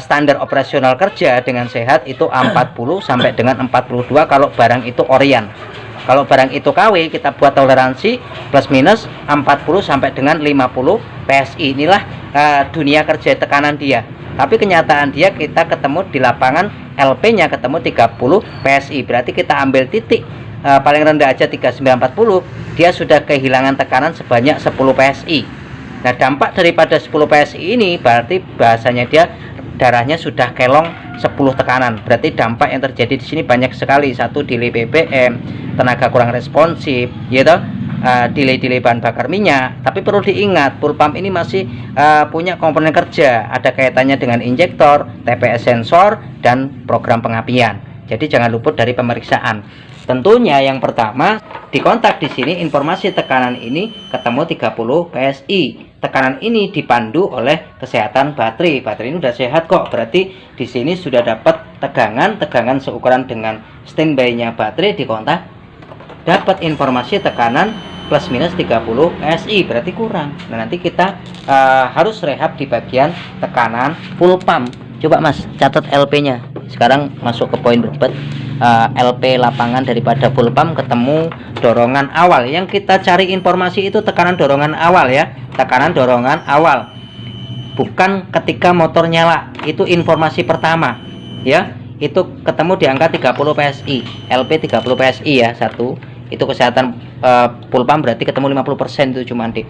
Speaker 1: standar operasional kerja dengan sehat itu 40 sampai dengan 42 kalau barang itu orian. Kalau barang itu KW, kita buat toleransi plus minus 40 sampai dengan 50 PSI. Inilah dunia kerja tekanan dia. tapi kenyataan dia kita ketemu di lapangan LP-nya ketemu 30 PSI. Berarti kita ambil titik paling rendah aja 3940, dia sudah kehilangan tekanan sebanyak 10 PSI. Nah, dampak daripada 10 PSI ini berarti bahasanya dia darahnya sudah kelong 10 tekanan. Berarti dampak yang terjadi di sini banyak sekali. Satu, delay BBM, tenaga kurang responsif, gitu. Delay bahan bakar minyak. Tapi perlu diingat, full pump ini masih punya komponen kerja, ada kaitannya dengan injektor, TPS sensor, dan program pengapian. Jadi jangan luput dari pemeriksaan. Tentunya yang pertama dikontak di sini informasi tekanan ini ketemu 30 PSI. Tekanan ini dipandu oleh kesehatan baterai. Baterai ini sudah sehat kok. Berarti di sini sudah dapat tegangan seukuran dengan standby-nya baterai dikontak. Dapat informasi tekanan plus minus 30 PSI, berarti kurang. Nah, nanti kita harus rehab di bagian tekanan full pump. Coba Mas catat LP-nya. Sekarang masuk ke poin berbet. LP lapangan daripada full pump ketemu dorongan awal. Yang kita cari informasi itu tekanan dorongan awal ya. Tekanan dorongan awal. Bukan ketika motor nyala. Itu informasi pertama ya. Itu ketemu di angka 30 PSI. LP 30 PSI ya, satu. Itu kesehatan full pump berarti ketemu 50% itu cuma Dik.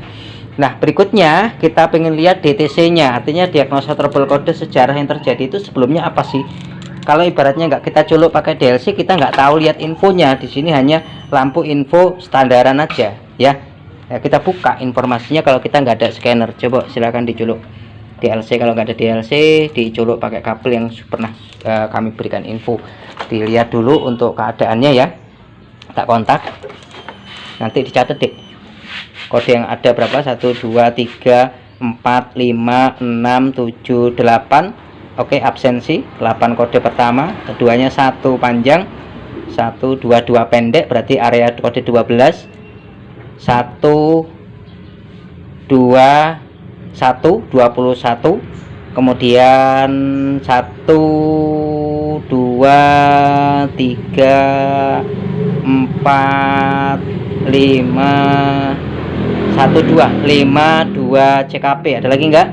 Speaker 1: Nah, berikutnya kita pengen lihat DTC-nya, artinya diagnosa trouble kode sejarah yang terjadi itu sebelumnya apa sih? Kalau ibaratnya nggak kita colok pakai DLC, kita nggak tahu lihat infonya. Di sini hanya lampu info standaran aja ya. Kita buka informasinya kalau kita nggak ada scanner. Coba silakan dicolok DLC. Kalau nggak ada DLC, dicolok pakai kabel yang pernah kami berikan info. Dilihat dulu untuk keadaannya ya. Tak kontak. Nanti dicatat deh. Kode yang ada berapa? 1, 2, 3, 4, 5, 6, 7, 8. Oke, absensi 8 kode pertama, keduanya 1 panjang, 1, 2, 2 pendek, berarti area kode 12. 1, 2, 1, 21. Kemudian 1, 2, 3, 4, 5, 1, 2, 5, 2 CKP. Ada lagi enggak?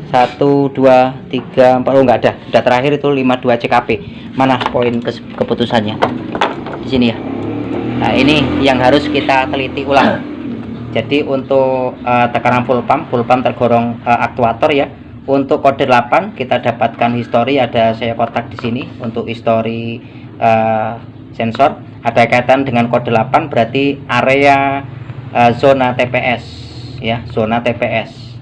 Speaker 1: 1, 2, 3, 4. Oh, enggak ada. Sudah terakhir itu 52 CKP. Mana poin keputusannya? Di sini ya. Nah, ini yang harus kita teliti ulang. Jadi untuk tekanan full pump tergorong aktuator ya. Untuk kode 8 kita dapatkan histori, ada saya kotak di sini untuk histori sensor. Ada kaitan dengan kode 8 berarti area zona TPS ya, zona TPS.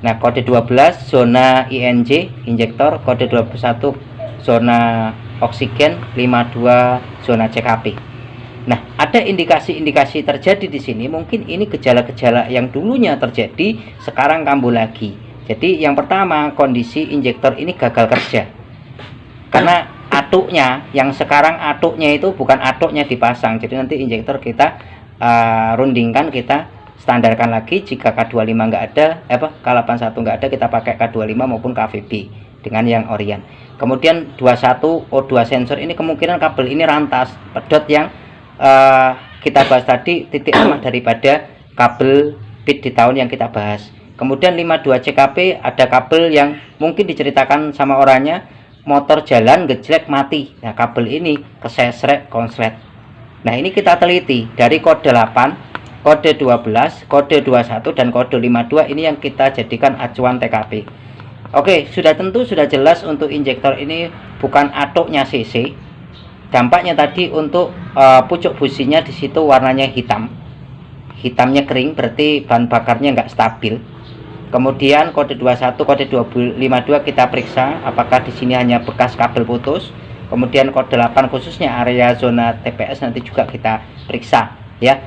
Speaker 1: Nah, kode 12 zona INJ injektor, kode 21 zona oksigen, 52 zona CKP. Nah, ada indikasi-indikasi terjadi di sini. Mungkin ini gejala-gejala yang dulunya terjadi sekarang kambuh lagi. Jadi yang pertama, kondisi injektor ini gagal kerja. Karena atuknya yang sekarang atuknya itu bukan atuknya dipasang. Jadi nanti injektor kita rundingkan, kita standarkan lagi. Jika K25 nggak ada, K81 nggak ada, kita pakai K25 maupun KVB dengan yang Orion. Kemudian 21 O2 sensor ini kemungkinan kabel ini rantas, pedot yang kita bahas tadi, titik lemah daripada kabel bit di tahun yang kita bahas. Kemudian 52 CKP ada kabel yang mungkin diceritakan sama orangnya, motor jalan gejlek mati. Nah, kabel ini kesesrek konslet. Nah, ini kita teliti dari kode 8, kode 12, kode 21 dan kode 52. Ini yang kita jadikan acuan TKP. Oke, sudah tentu sudah jelas untuk injektor ini bukan atuknya CC. Dampaknya tadi untuk pucuk businya di situ warnanya hitam. Hitamnya kering, berarti bahan bakarnya nggak stabil. Kemudian kode 21, kode 52 kita periksa apakah di sini hanya bekas kabel putus. Kemudian kode 8 khususnya area zona TPS nanti juga kita periksa ya.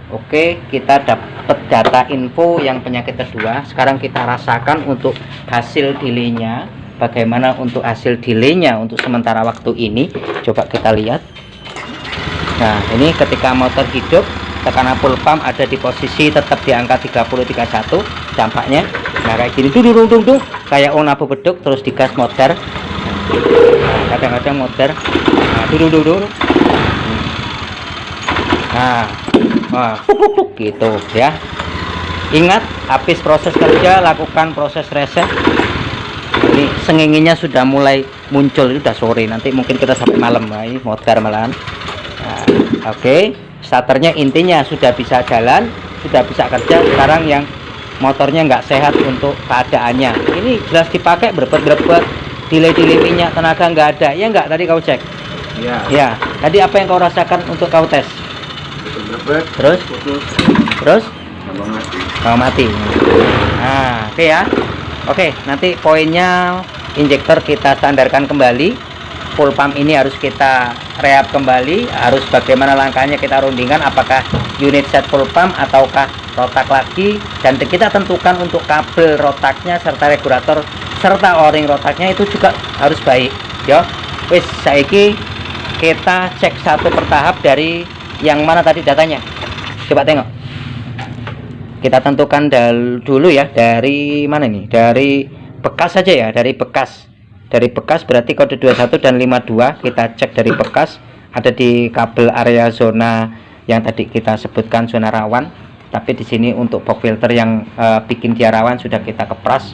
Speaker 1: Oke, kita dapat data info yang penyakit kedua. Sekarang kita rasakan untuk hasil delaynya. Bagaimana untuk hasil delaynya untuk sementara waktu ini? Coba kita lihat. Nah, ini ketika motor hidup, tekanan full pump ada di posisi tetap di angka 30-31 dampaknya. Nah, kayak gini tuh dung kayak nabu beduk terus digas motor. Nah, kadang-kadang motor dung. Nah, gitu ya. Ingat, habis proses kerja lakukan proses reset. senginginya sudah mulai muncul. Itu udah sore, nanti mungkin kita sampai malam. Nah, ini motor malahan. Nah, oke, starternya intinya sudah bisa jalan, sudah bisa kerja. Sekarang yang motornya nggak sehat untuk keadaannya, ini jelas dipakai berbet-berbet, delay minyak, tenaga nggak ada. Ya nggak, tadi kau cek ya, tadi apa yang kau rasakan untuk kau tes? Terus kau mati. Nah, oke ya. Oke, nanti poinnya injektor kita standarkan kembali, full pump ini harus kita rehab kembali, harus bagaimana langkahnya kita rundingkan, apakah unit set full pump ataukah rotak lagi, dan kita tentukan untuk kabel rotaknya serta regulator serta o-ring rotaknya itu juga harus baik. Yo, wis saiki kita cek satu per tahap. Dari yang mana tadi datanya? Coba tengok. Kita tentukan dulu ya, dari mana nih? Dari bekas saja ya, dari bekas. Dari bekas berarti kode 21 dan 52 kita cek dari bekas, ada di kabel area zona yang tadi kita sebutkan zona rawan. Tapi di sini untuk box filter yang bikin dia rawan sudah kita kepras.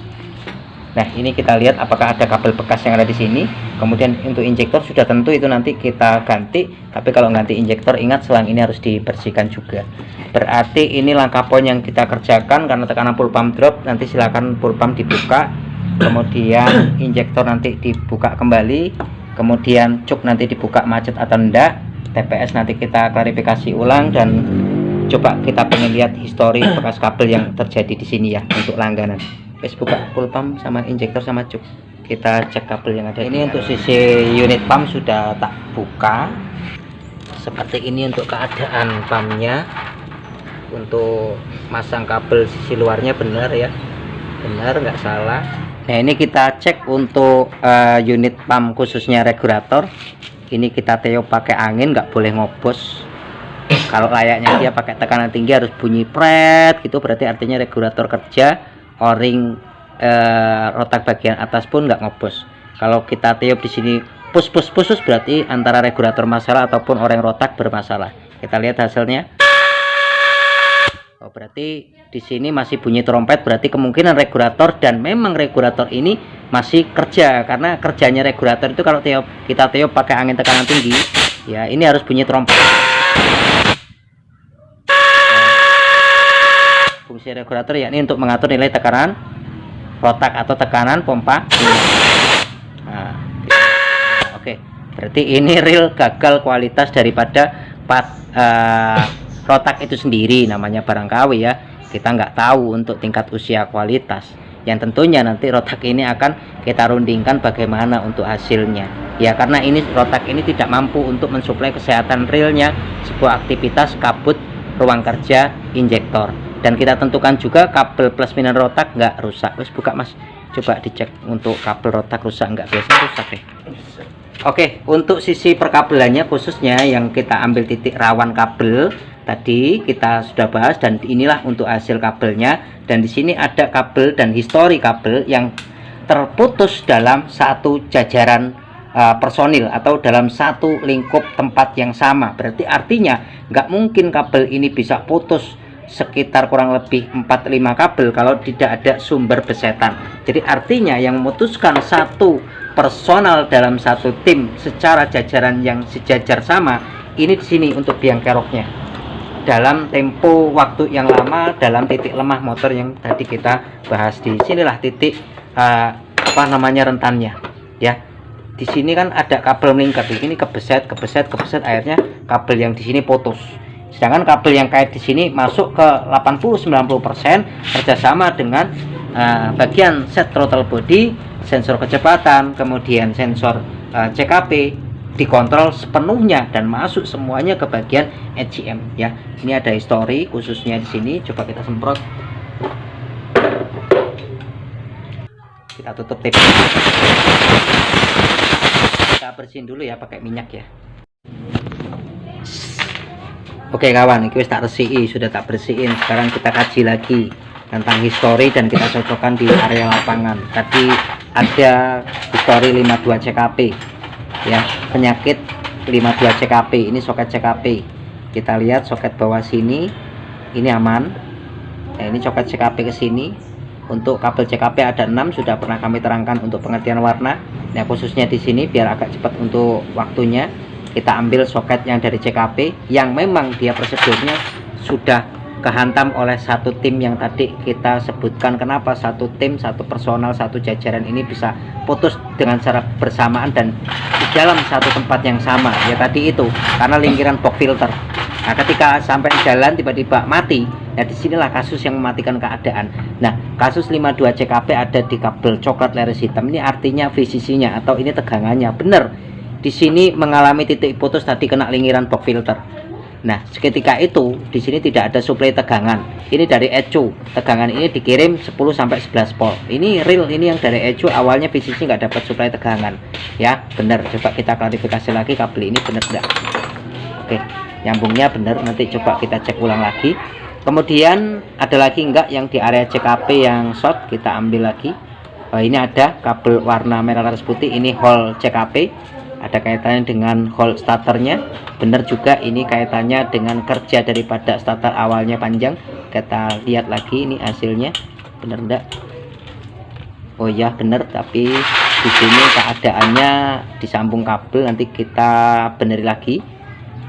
Speaker 1: Nah, ini kita lihat apakah ada kabel bekas yang ada di sini. Kemudian untuk injektor sudah tentu itu nanti kita ganti. Tapi kalau ganti injektor, ingat selang ini harus dibersihkan juga. Berarti ini langkah poin yang kita kerjakan. Karena tekanan full pump drop, nanti silakan full pump dibuka. Kemudian injektor nanti dibuka kembali. Kemudian cuk nanti dibuka macet atau enggak. TPS nanti kita klarifikasi ulang, dan coba kita pengen lihat histori bekas kabel yang terjadi di sini ya untuk langganan. Wes buka full pump sama injektor sama cuk. Kita cek kabel yang ada. Ini untuk sisi unit pump sudah tak buka. Seperti ini untuk keadaan pumpnya. Untuk masang kabel sisi luarnya benar ya. Benar, nggak salah. Nah, ini kita cek untuk unit pump khususnya regulator. Ini kita teo pakai angin, nggak boleh ngobos. Kalau layaknya dia pakai tekanan tinggi harus bunyi pret gitu, berarti artinya regulator kerja. O-ring rotak bagian atas pun nggak ngobos. Kalau kita tiup di sini push berarti antara regulator masalah ataupun o-ring rotak bermasalah. Kita lihat hasilnya. Oh, berarti di sini masih bunyi trompet, berarti kemungkinan regulator, dan memang regulator ini masih kerja. Karena kerjanya regulator itu kalau kita tiup pakai angin tekanan tinggi, ya ini harus bunyi trompet. Fungsi regulator yakni untuk mengatur nilai tekanan rotak atau tekanan pompa. Nah, oke. Berarti ini real gagal kualitas daripada rotak itu sendiri, namanya barang KW ya. Kita nggak tahu untuk tingkat usia kualitas. Yang tentunya nanti rotak ini akan kita rundingkan bagaimana untuk hasilnya. Ya, karena ini rotak ini tidak mampu untuk mensuplai kesehatan realnya sebuah aktivitas kabut ruang kerja injektor. Dan kita tentukan juga kabel plus minus rotak nggak rusak. Wes buka mas, coba dicek untuk kabel rotak rusak nggak, biasanya rusak deh. Oke, untuk sisi perkabelannya khususnya yang kita ambil titik rawan kabel tadi kita sudah bahas, dan inilah untuk hasil kabelnya. Dan di sini ada kabel dan histori kabel yang terputus dalam satu jajaran personil atau dalam satu lingkup tempat yang sama. Berarti artinya nggak mungkin kabel ini bisa putus sekitar kurang lebih 4-5 kabel kalau tidak ada sumber besetan. Jadi artinya yang memutuskan satu personal dalam satu tim secara jajaran yang sejajar sama, ini di sini untuk biang keroknya dalam tempo waktu yang lama, dalam titik lemah motor yang tadi kita bahas. Di sinilah titik apa namanya rentannya ya. Di sini kan ada kabel melingkar, di sini kebeset, akhirnya kabel yang di sini putus. Sedangkan kabel yang kait di sini masuk ke 80-90% kerjasama dengan bagian set throttle body, sensor kecepatan, kemudian sensor CKP dikontrol sepenuhnya dan masuk semuanya ke bagian ECM ya. Ini ada histori khususnya di sini. Coba kita semprot. Kita tutup tape. Kita bersihin dulu ya pakai minyak ya. Oke kawan, ini tak resiki, sudah tak bersihin. Sekarang kita kaji lagi tentang histori dan kita cocokkan di area lapangan. Tadi ada histori 52 CKP ya, penyakit 52 CKP. Ini soket CKP. Kita lihat soket bawah sini ini aman. Nah, ini soket CKP ke sini. Untuk kabel CKP ada 6, sudah pernah kami terangkan untuk pengertian warna. Nah, khususnya di sini biar agak cepat untuk waktunya, kita ambil soket yang dari CKP yang memang dia prosedurnya sudah kehantam oleh satu tim yang tadi kita sebutkan. Kenapa satu tim, satu personal, satu jajaran ini bisa putus dengan secara bersamaan dan di dalam satu tempat yang sama, ya tadi itu karena lingkiran box filter. Nah, ketika sampai jalan tiba-tiba mati, nah disinilah kasus yang mematikan keadaan. Nah, kasus 52 CKP ada di kabel coklat leres hitam ini artinya VCC-nya atau ini tegangannya benar di sini mengalami titik putus tadi kena lingkiran box filter. Nah, seketika itu di sini tidak ada suplai tegangan. Ini dari ECU. Tegangan ini dikirim 10 sampai 11 volt. Ini real, ini yang dari ECU awalnya VCC nggak dapat suplai tegangan. Ya, benar. Coba kita klarifikasi lagi kabel ini benar enggak? Oke, nyambungnya benar. Nanti coba kita cek ulang lagi. Kemudian ada lagi enggak yang di area CKP yang short, kita ambil lagi. Ini ada kabel warna merah laras putih, ini hole CKP. Ada kaitannya dengan hole starternya, benar juga ini kaitannya dengan kerja daripada starter awalnya panjang. Kita lihat lagi ini hasilnya benar enggak? Oh ya benar, tapi di sini keadaannya disambung kabel, nanti kita beneri lagi.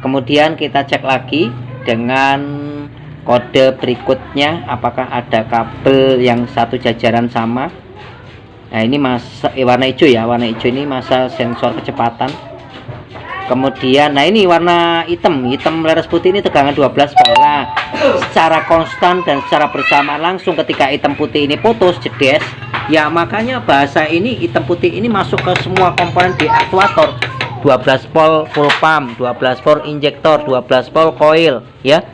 Speaker 1: Kemudian kita cek lagi dengan kode berikutnya apakah ada kabel yang satu jajaran sama. Nah, ini masa warna hijau ya, warna hijau ini masa sensor kecepatan. Kemudian nah ini warna hitam leres putih ini tegangan 12 volt. Nah, secara konstan dan secara bersamaan langsung ketika hitam putih ini putus jedes, ya makanya bahasa ini hitam putih ini masuk ke semua komponen di aktuator. 12 volt full pump, 12 volt injektor, 12 volt coil ya,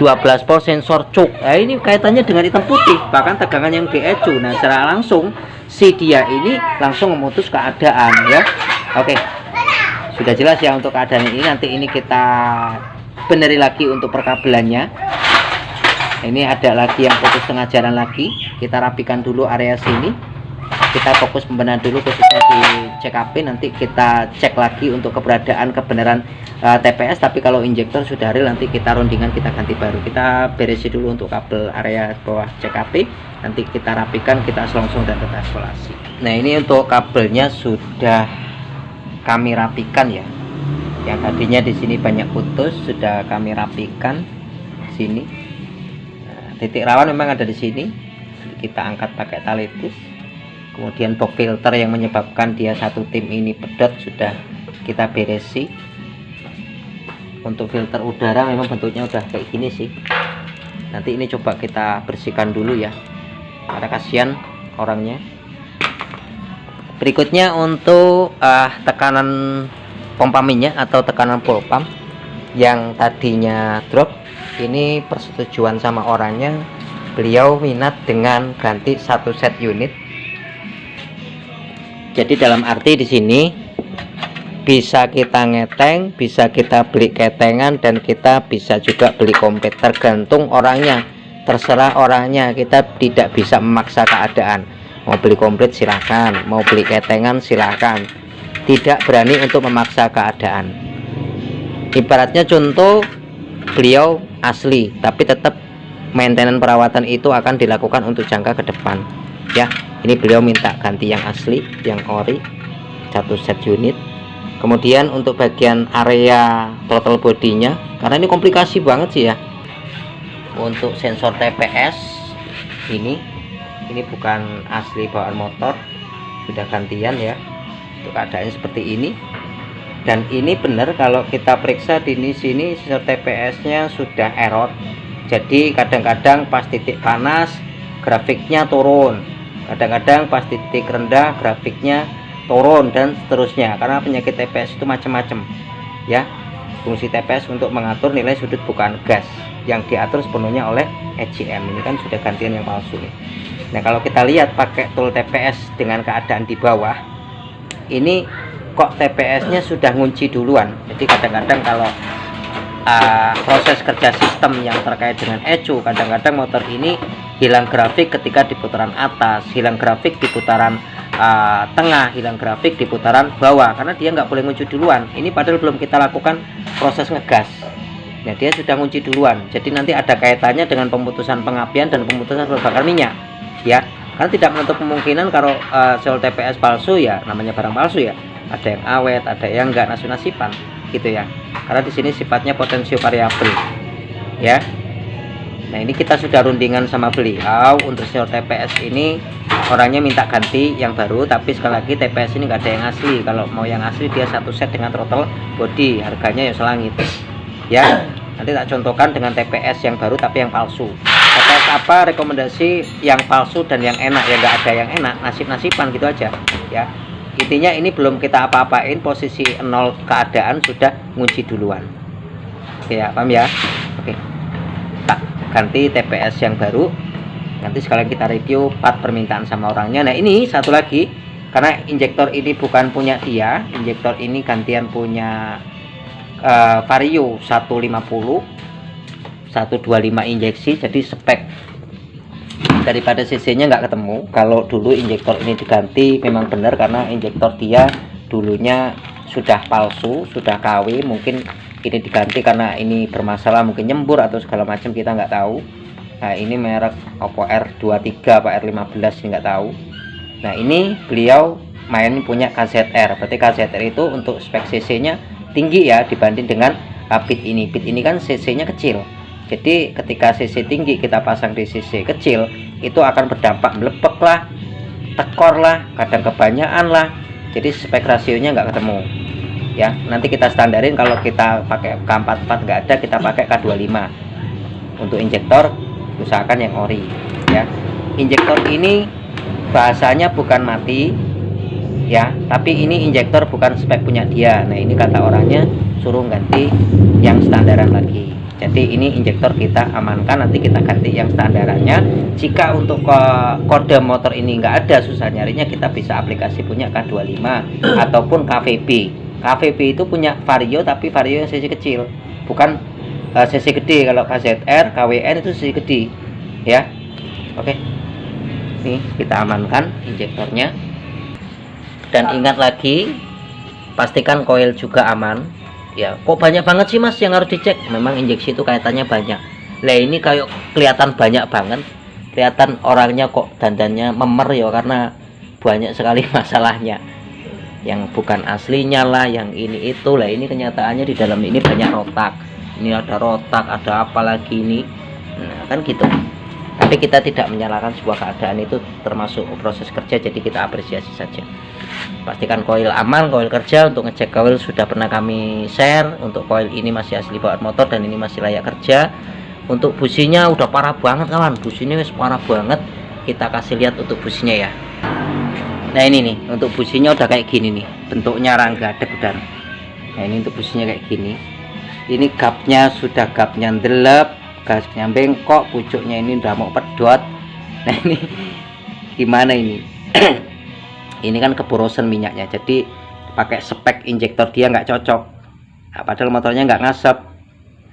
Speaker 1: 12 volt sensor cuk. Nah, ini kaitannya dengan hitam putih, bahkan tegangan yang di ECU. Nah, secara langsung si dia ini langsung memutus keadaan ya. Oke, sudah jelas ya untuk keadaan ini. Nanti ini kita beneri lagi untuk perkabelannya. Ini ada lagi yang putus tengah jalan lagi, kita rapikan dulu area sini. Kita fokus pembenahan dulu khususnya di CKP, nanti kita cek lagi untuk keberadaan kebenaran TPS. Tapi kalau injektor sudah real, nanti kita rundingan, kita ganti baru. Kita beresi dulu untuk kabel area bawah CKP, nanti kita rapikan, kita selongsong dan kita isolasi. Nah, ini untuk kabelnya sudah kami rapikan ya. Yang tadinya di sini banyak putus sudah kami rapikan sini. Nah, titik rawan memang ada di sini. Kita angkat pakai tali tis. Kemudian box filter yang menyebabkan dia satu tim ini pedot sudah kita beresi. Untuk filter udara memang bentuknya udah kayak gini sih. Nanti ini coba kita bersihkan dulu ya, karena kasihan orangnya. Berikutnya untuk tekanan pompa minyak atau tekanan full pump yang tadinya drop, ini persetujuan sama orangnya, beliau minat dengan ganti satu set unit. Jadi dalam arti di sini bisa kita ngeteng, bisa kita beli ketengan, dan kita bisa juga beli komplit, tergantung orangnya, terserah orangnya. Kita tidak bisa memaksa keadaan. Mau beli komplit silahkan, mau beli ketengan silahkan, tidak berani untuk memaksa keadaan. Ibaratnya contoh, beliau asli tapi tetap maintenance perawatan itu akan dilakukan untuk jangka ke depan ya. Ini beliau minta ganti yang asli, yang ori, satu set unit. Kemudian untuk bagian area throttle bodinya, karena ini komplikasi banget sih ya. Untuk sensor TPS ini bukan asli bawaan motor, sudah gantian ya. Untuk keadaannya seperti ini. Dan ini benar kalau kita periksa di sini sensor TPS-nya sudah error. Jadi kadang-kadang pas titik panas grafiknya turun, kadang-kadang pas titik rendah grafiknya turun, dan seterusnya. Karena penyakit TPS itu macam-macam ya. Fungsi TPS untuk mengatur nilai sudut bukaan gas yang diatur sepenuhnya oleh ECM. Ini kan sudah gantian yang palsu nih. Nah, kalau kita lihat pakai tool TPS dengan keadaan di bawah ini, kok TPS-nya sudah ngunci duluan. Jadi kadang-kadang kalau proses kerja sistem yang terkait dengan ECU, kadang-kadang motor ini hilang grafik ketika di putaran atas, hilang grafik di putaran tengah, hilang grafik di putaran bawah, karena dia nggak boleh ngunci duluan. Ini padahal belum kita lakukan proses ngegas. Nah, dia sudah ngunci duluan. Jadi nanti ada kaitannya dengan pemutusan pengapian dan pemutusan bahan bakar minyak. ya, karena tidak menutup kemungkinan kalau sel TPS palsu ya, namanya barang palsu ya, ada yang awet, ada yang enggak nasib-nasiban gitu ya, karena di sini sifatnya potensio variabel ya. Nah ini kita sudah rundingan sama beliau untuk sel TPS ini, orangnya minta ganti yang baru, tapi sekali lagi TPS ini nggak ada yang asli. Kalau mau yang asli dia satu set dengan throttle body, harganya ya selangit ya. Nanti tak contohkan dengan TPS yang baru tapi yang palsu. TPS apa rekomendasi yang palsu dan yang enak, ya nggak ada yang enak, nasib-nasiban gitu aja ya. Intinya ini belum kita apa-apain, posisi 0 keadaan sudah ngunci duluan. Oke ya, paham ya? Oke, tak ganti TPS yang baru. Nanti sekalian kita review part permintaan sama orangnya. Nah ini satu lagi, karena injektor ini bukan punya dia, injektor ini gantian punya Vario 125 injeksi, jadi spek daripada CC nya nggak ketemu. Kalau dulu injektor ini diganti memang benar, karena injektor dia dulunya sudah palsu, sudah KW, mungkin ini diganti karena ini bermasalah, mungkin nyembur atau segala macam, kita nggak tahu. Nah ini merek Oppo R23 apa R15 nggak tahu. Nah ini beliau main punya KZR, berarti KZR itu untuk spek CC nya tinggi ya dibanding dengan Pit ini. Pit ini kan CC nya kecil, jadi ketika CC tinggi kita pasang di CC kecil itu akan berdampak melepek lah, tekor lah, kadang kebanyakan lah, jadi spek rasionya nggak ketemu ya. Nanti kita standarin, kalau kita pakai K44 nggak ada, kita pakai K25. Untuk injektor usahakan yang ori ya. Injektor ini bahasanya bukan mati ya, tapi ini injektor bukan spek punya dia. Nah ini kata orangnya suruh ganti yang standaran lagi. Jadi ini injektor kita amankan, nanti kita ganti yang standarannya. Jika untuk kode motor ini nggak ada, susah nyarinya, kita bisa aplikasi punya K25 ataupun KVB. KVB itu punya Vario, tapi Vario yang CC kecil, bukan CC gede. Kalau KZR, KWN itu CC gede ya. Oke, nih kita amankan injektornya. Dan ingat lagi, pastikan koil juga aman ya. Kok banyak banget sih mas yang harus dicek? Memang injeksi itu kaitannya banyak. Lah ini kayak kelihatan banyak banget, kelihatan orangnya kok dandannya memer ya, karena banyak sekali masalahnya, yang bukan aslinya lah, yang ini itu lah. Ini kenyataannya di dalam ini banyak rotak, ini ada rotak, ada apa lagi ini, nah kan gitu. Tapi kita tidak menyalahkan sebuah keadaan, itu termasuk proses kerja, jadi kita apresiasi saja. Pastikan koil aman, koil kerja. Untuk ngecek koil sudah pernah kami share. Untuk koil ini masih asli bawaan motor dan ini masih layak kerja. Untuk businya udah parah banget kawan, businya wis parah banget. Kita kasih lihat untuk businya ya. Nah ini nih, untuk businya udah kayak gini nih, bentuknya rangga degudar. Nah ini untuk businya kayak gini. Ini gapnya sudah gapnya ndelep, gasnya bengkok, pucuknya ini udah mau pedot. Nah ini gimana ini? Ini kan keborosan minyaknya, jadi pakai spek injektor dia nggak cocok. Nah, padahal motornya nggak ngasap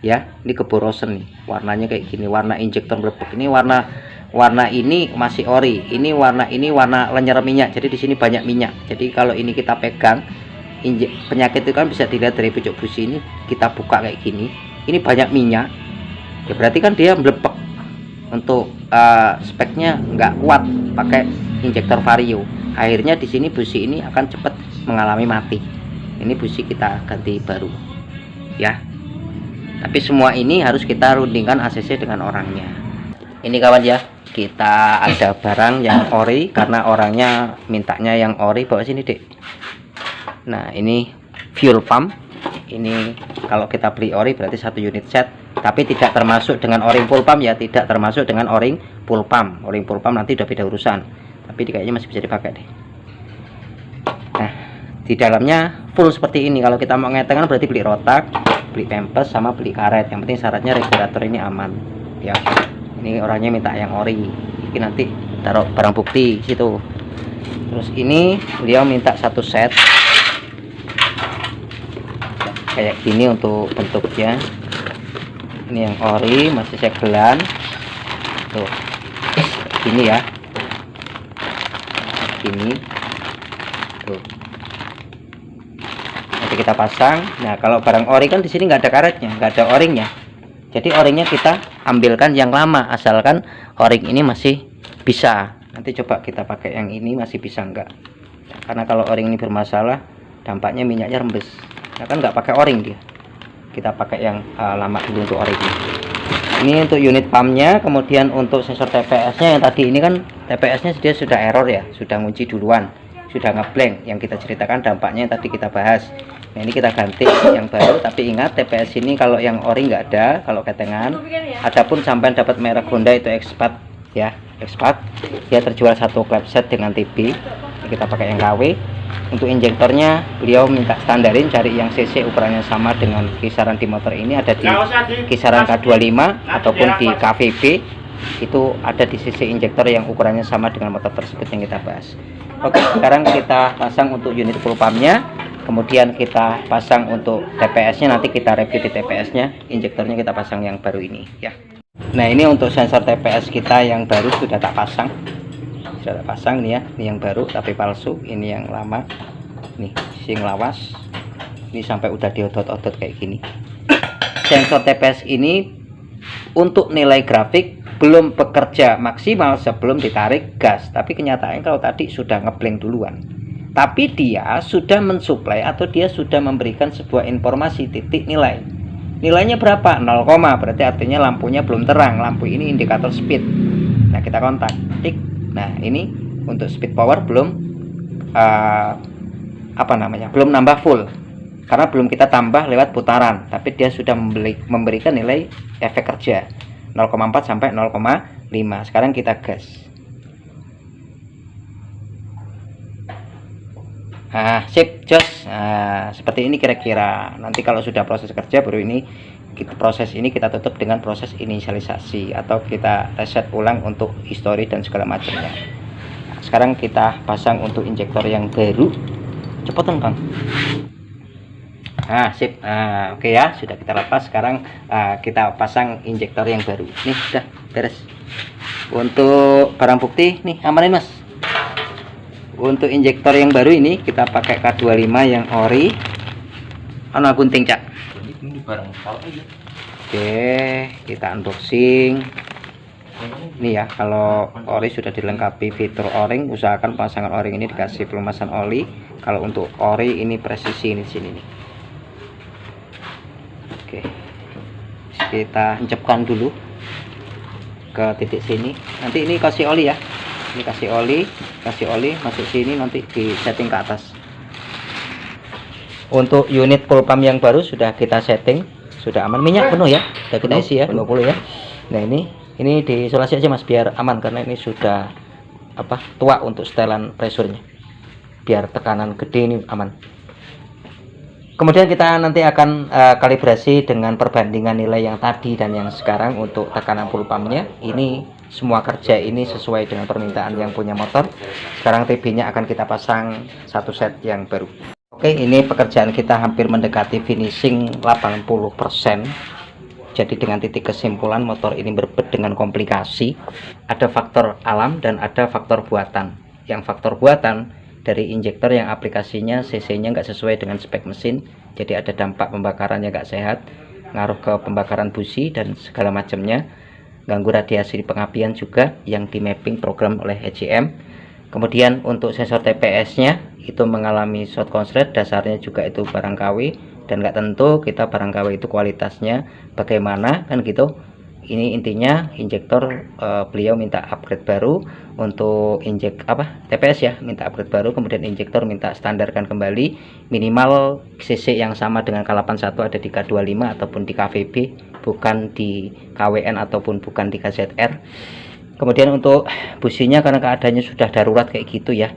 Speaker 1: ya. Ini keborosan nih, warnanya kayak gini, warna injektor melepek. Ini warna ini masih ori, ini warna lenyer minyak, jadi di sini banyak minyak. Jadi kalau ini kita pegang, penyakit itu kan bisa dilihat dari pucuk busi ini. Kita buka kayak gini, ini banyak minyak ya, berarti kan dia melepek. Untuk speknya nggak kuat pakai injektor Vario, akhirnya di sini busi ini akan cepat mengalami mati. Ini busi kita ganti baru ya. Tapi semua ini harus kita rundingkan ACC dengan orangnya. Ini kawan ya, kita ada barang yang ori karena orangnya mintanya yang ori. Bawa sini dek. Nah ini fuel pump. Ini kalau kita beli ori berarti 1 unit set, tapi tidak termasuk dengan o-ring full pump ya, tidak termasuk dengan o-ring full pump. O-ring full pump nanti udah beda urusan, tapi kayaknya masih bisa dipakai deh. Nah di dalamnya full seperti ini. Kalau kita mau ngetengan berarti beli rotak, beli pempes, sama beli karet. Yang penting syaratnya regulator ini aman ya. Ini orangnya minta yang ori, ini nanti taruh barang bukti situ. Terus ini beliau minta 1 set kayak gini untuk bentuknya. Ini yang ori, masih segelan tuh gini ya, gini tuh. Nanti kita pasang. Nah kalau barang ori kan di sini nggak ada karetnya, nggak ada o-ringnya, jadi o-ringnya kita ambilkan yang lama, asalkan o-ring ini masih bisa Nanti coba kita pakai yang ini masih bisa enggak, karena kalau o-ring ini bermasalah dampaknya minyaknya rembes. Nah, kan nggak pakai o-ring dia, kita pakai yang lama dulu untuk o-ring. Ini untuk unit pumpnya. Kemudian untuk sensor TPS-nya yang tadi ini kan TPS-nya dia sudah error ya, sudah ngunci duluan, sudah ngeblank. Yang kita ceritakan dampaknya yang tadi kita bahas. Nah, ini kita ganti yang baru. Tapi ingat TPS ini kalau yang ori nggak ada, kalau ketengan. Adapun sampai dapat merek Honda itu Expat ya, Expat. Dia terjual satu klep set dengan TB. Ini kita pakai yang KW. Untuk injektornya beliau minta standarin, cari yang CC ukurannya sama dengan kisaran di motor ini, ada di kisaran K25 ataupun di KVB. Itu ada di CC injektor yang ukurannya sama dengan motor tersebut yang kita bahas. Oke, sekarang kita pasang untuk unit full pumpnya, kemudian kita pasang untuk TPS-nya. Nanti kita review di TPS-nya, injektornya kita pasang yang baru ini ya. Nah, ini untuk sensor TPS kita yang baru sudah tak pasang. Sudah tak pasang nih ya, ini yang baru tapi palsu, ini yang lama nih, sing lawas. Ini sampai udah diodot-odot kayak gini. Sensor TPS ini untuk nilai grafik belum bekerja maksimal sebelum ditarik gas, tapi kenyataannya kalau tadi sudah ngeblank duluan. Tapi dia sudah mensuplai atau dia sudah memberikan sebuah informasi titik nilai. Nilainya berapa? 0, berarti artinya lampunya belum terang. Lampu ini indikator speed. Nah, kita kontak tik. Nah, ini untuk speed power belum belum nambah full karena belum kita tambah lewat putaran, tapi dia sudah memberikan nilai efek kerja 0,4 sampai 0,5. Sekarang kita gas. Nah, sip, jos. Nah, seperti ini kira-kira. Nanti kalau sudah proses kerja baru ini proses ini kita tutup dengan proses inisialisasi atau kita reset ulang untuk histori dan segala macamnya. Nah, sekarang kita pasang untuk injektor yang baru. Cepetan, Kang. Nah, sip. Nah, oke ya, sudah kita lepas. Sekarang kita pasang injektor yang baru. Nih, sudah beres. Untuk barang bukti nih, amanin, Mas. Untuk injektor yang baru ini kita pakai K25 yang ori. Ana gunting, Cak. Oke, kita unboxing. Ini ya, kalau ori sudah dilengkapi fitur o-ring, usahakan pasangan o-ring ini dikasih pelumasan oli. Kalau untuk ori ini presisi ini sini nih. Oke, kita hempapkan dulu ke titik sini. Nanti ini kasih oli ya. Ini kasih oli masuk sini, nanti di setting ke atas. Untuk unit full pump yang baru sudah kita setting, sudah aman, minyak penuh ya, sudah kita isi ya 20 ya. Nah, ini diisolasi aja Mas biar aman, karena ini sudah tua untuk setelan presurnya, biar tekanan gede ini aman. Kemudian kita nanti akan kalibrasi dengan perbandingan nilai yang tadi dan yang sekarang untuk tekanan full pumpnya. Ini semua kerja ini sesuai dengan permintaan yang punya motor. Sekarang TB nya akan kita pasang satu set yang baru. Oke, ini pekerjaan kita hampir mendekati finishing 80%. Jadi dengan titik kesimpulan motor ini berbet dengan komplikasi. Ada faktor alam dan ada faktor buatan. Yang faktor buatan dari injektor yang aplikasinya cc-nya nggak sesuai dengan spek mesin, jadi ada dampak pembakarannya nggak sehat, ngaruh ke pembakaran busi dan segala macamnya, ganggu radiasi di pengapian juga yang di mapping program oleh ECM. Kemudian untuk sensor TPS-nya itu mengalami short konslet, dasarnya juga itu barang KW, dan nggak tentu kita barang KW itu kualitasnya bagaimana kan gitu. Ini intinya injektor beliau minta upgrade baru untuk TPS ya, minta upgrade baru. Kemudian injektor minta standarkan kembali minimal cc yang sama dengan K81 ada di K25 ataupun di KVB, bukan di KWN ataupun bukan di KZR. Kemudian untuk businya karena keadaannya sudah darurat kayak gitu ya,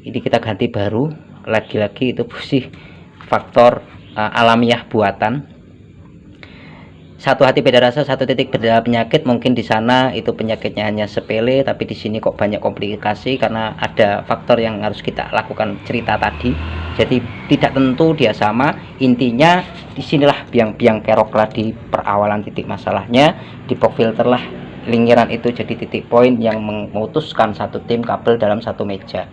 Speaker 1: ini kita ganti baru. Lagi-lagi itu busi faktor alamiah buatan. Satu hati beda rasa, satu titik beda penyakit. Mungkin di sana itu penyakitnya hanya sepele, tapi di sini kok banyak komplikasi karena ada faktor yang harus kita lakukan cerita tadi. Jadi tidak tentu dia sama. Intinya disinilah biang-biang keroklah di perawalan titik masalahnya. Di box filter lah lingkaran itu jadi titik poin yang memutuskan satu tim kabel dalam satu meja.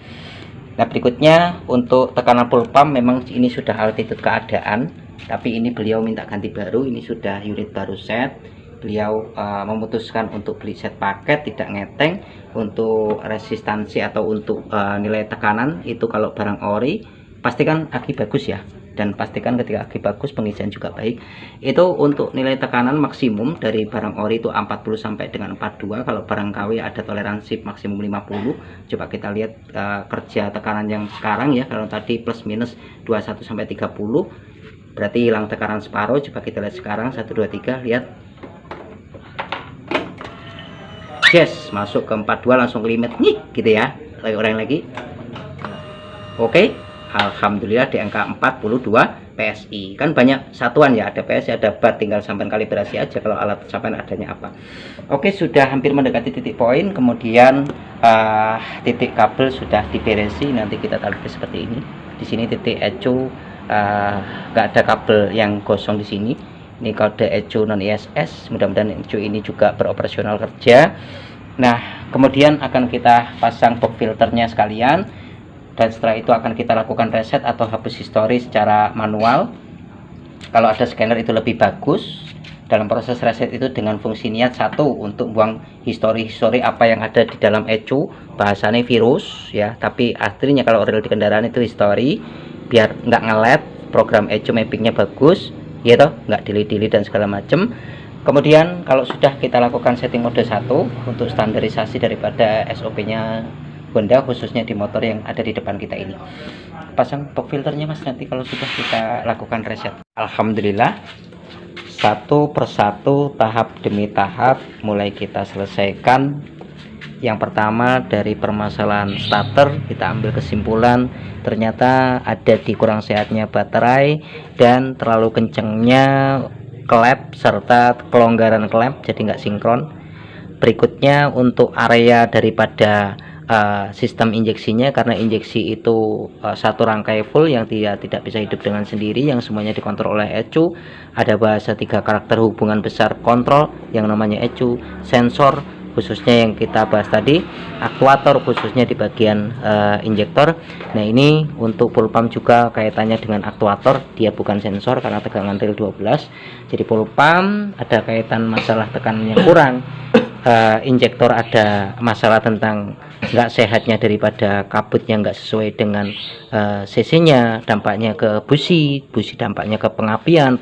Speaker 1: Nah, berikutnya untuk tekanan full pump memang ini sudah altitude keadaan, tapi ini beliau minta ganti baru. Ini sudah unit baru set, beliau memutuskan untuk beli set paket, tidak ngeteng. Untuk resistansi atau untuk nilai tekanan itu kalau barang ori pastikan aki bagus ya, dan pastikan ketika aki bagus pengisian juga baik. Itu untuk nilai tekanan maksimum dari barang ori itu 40 sampai dengan 42. Kalau barang KW ada toleransi maksimum 50. Coba kita lihat kerja tekanan yang sekarang ya. Kalau tadi plus minus 21 sampai 30 berarti hilang tekanan separuh. Coba kita lihat sekarang 1 2 3, lihat. Yes, masuk ke 42 langsung limit nih gitu ya. Orang lagi. Oke. Alhamdulillah di angka 42 PSI. Kan banyak satuan ya, ada PSI, ada bar, tinggal sampai kalibrasi aja kalau alat sampai adanya apa. Oke, sudah hampir mendekati titik poin. Kemudian titik kabel sudah diberesi, nanti kita tarik seperti ini. Di sini titik ecu nggak ada kabel yang gosong di sini. Ini kode ecu non ISS, mudah-mudahan ecu ini juga beroperasional kerja. Nah, kemudian akan kita pasang box filternya sekalian, dan setelah itu akan kita lakukan reset atau hapus histori secara manual. Kalau ada scanner itu lebih bagus. Dalam proses reset itu dengan fungsi niat satu untuk buang histori apa yang ada di dalam ecu, bahasanya virus ya, tapi aslinya kalau real di kendaraan itu histori, biar nggak ngelet, program ecu mappingnya bagus ya toh, nggak delete dan segala macem. Kemudian kalau sudah kita lakukan setting mode 1 untuk standarisasi daripada SOP nya Honda, khususnya di motor yang ada di depan kita ini, pasang box filternya mas nanti kalau sudah kita lakukan reset. Alhamdulillah, satu persatu, tahap demi tahap mulai kita selesaikan. Yang pertama dari permasalahan starter, kita ambil kesimpulan ternyata ada di kurang sehatnya baterai dan terlalu kencengnya klep serta kelonggaran klep, jadi nggak sinkron. Berikutnya untuk area daripada sistem injeksinya, karena injeksi itu satu rangkai full yang tidak bisa hidup dengan sendiri, yang semuanya dikontrol oleh ECU. Ada bahasa 3 karakter hubungan besar kontrol yang namanya ECU, sensor khususnya yang kita bahas tadi, aktuator khususnya di bagian injektor. Nah ini untuk full pump juga kaitannya dengan aktuator, dia bukan sensor karena tegangan real 12. Jadi full pump ada kaitan masalah tekanan yang kurang, injektor ada masalah tentang nggak sehatnya daripada kabut yang nggak sesuai dengan cc-nya, dampaknya ke busi dampaknya ke pengapian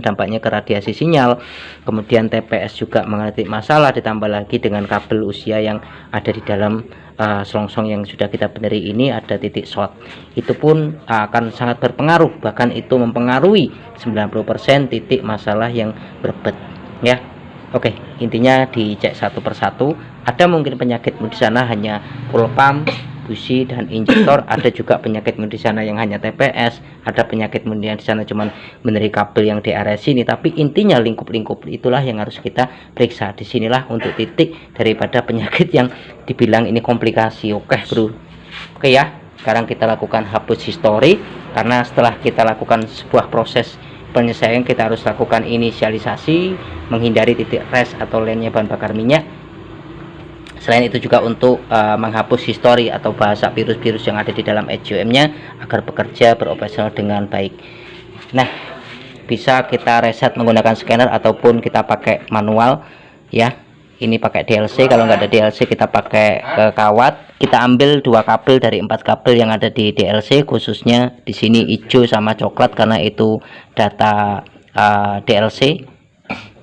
Speaker 1: dampaknya ke radiasi sinyal. Kemudian TPS juga mengalami masalah, ditambah lagi dengan kabel usia yang ada di dalam selongsong yang sudah kita beneri ini ada titik short. Itu pun akan sangat berpengaruh, bahkan itu mempengaruhi 90% titik masalah yang berbet ya. Oke, intinya dicek satu persatu. Ada mungkin penyakitmu di sana hanya full pump, busi dan injektor. Ada juga penyakitmu di sana yang hanya TPS. Ada penyakitmu yang di sana cuman meneri kabel yang di area sini. Tapi intinya lingkup-lingkup itulah yang harus kita periksa. Disinilah untuk titik daripada penyakit yang dibilang ini komplikasi. Oke bro. Oke ya. Sekarang kita lakukan hapus histori, karena setelah kita lakukan sebuah proses penyelesaian kita harus lakukan inisialisasi, menghindari titik rest atau lainnya bahan bakar minyak. Selain itu juga untuk menghapus histori atau bahasa virus-virus yang ada di dalam ECM nya agar bekerja beroperasional dengan baik. Nah, bisa kita reset menggunakan scanner ataupun kita pakai manual ya. Ini pakai DLC, kalau nggak ada DLC kita pakai kawat. Kita ambil 2 kabel dari 4 kabel yang ada di DLC, khususnya di sini hijau sama coklat karena itu data DLC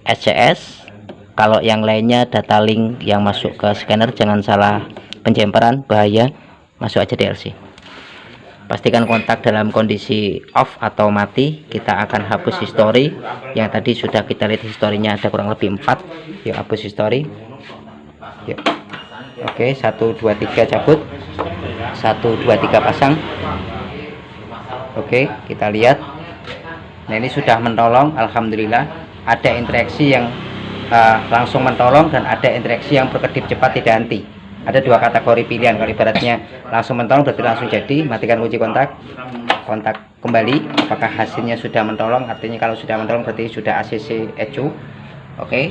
Speaker 1: SCS. Kalau yang lainnya data link yang masuk ke scanner, jangan salah penjemperan, bahaya, masuk aja DLC. Pastikan kontak dalam kondisi off atau mati. Kita akan hapus histori yang tadi sudah kita lihat, historinya ada kurang lebih 4. Yuk hapus histori. Yuk. Oke, 1 2 3 cabut, 1 2 3 pasang. Oke, kita lihat. Nah ini sudah menolong, alhamdulillah. Ada interaksi yang langsung menolong dan ada interaksi yang berkedip cepat tidak henti. Ada 2 kategori pilihan. Kalau ibaratnya langsung mentolong berarti langsung jadi, matikan kunci kontak kembali. Apakah hasilnya sudah mentolong? Artinya kalau sudah mentolong berarti sudah ACC ECU. Oke.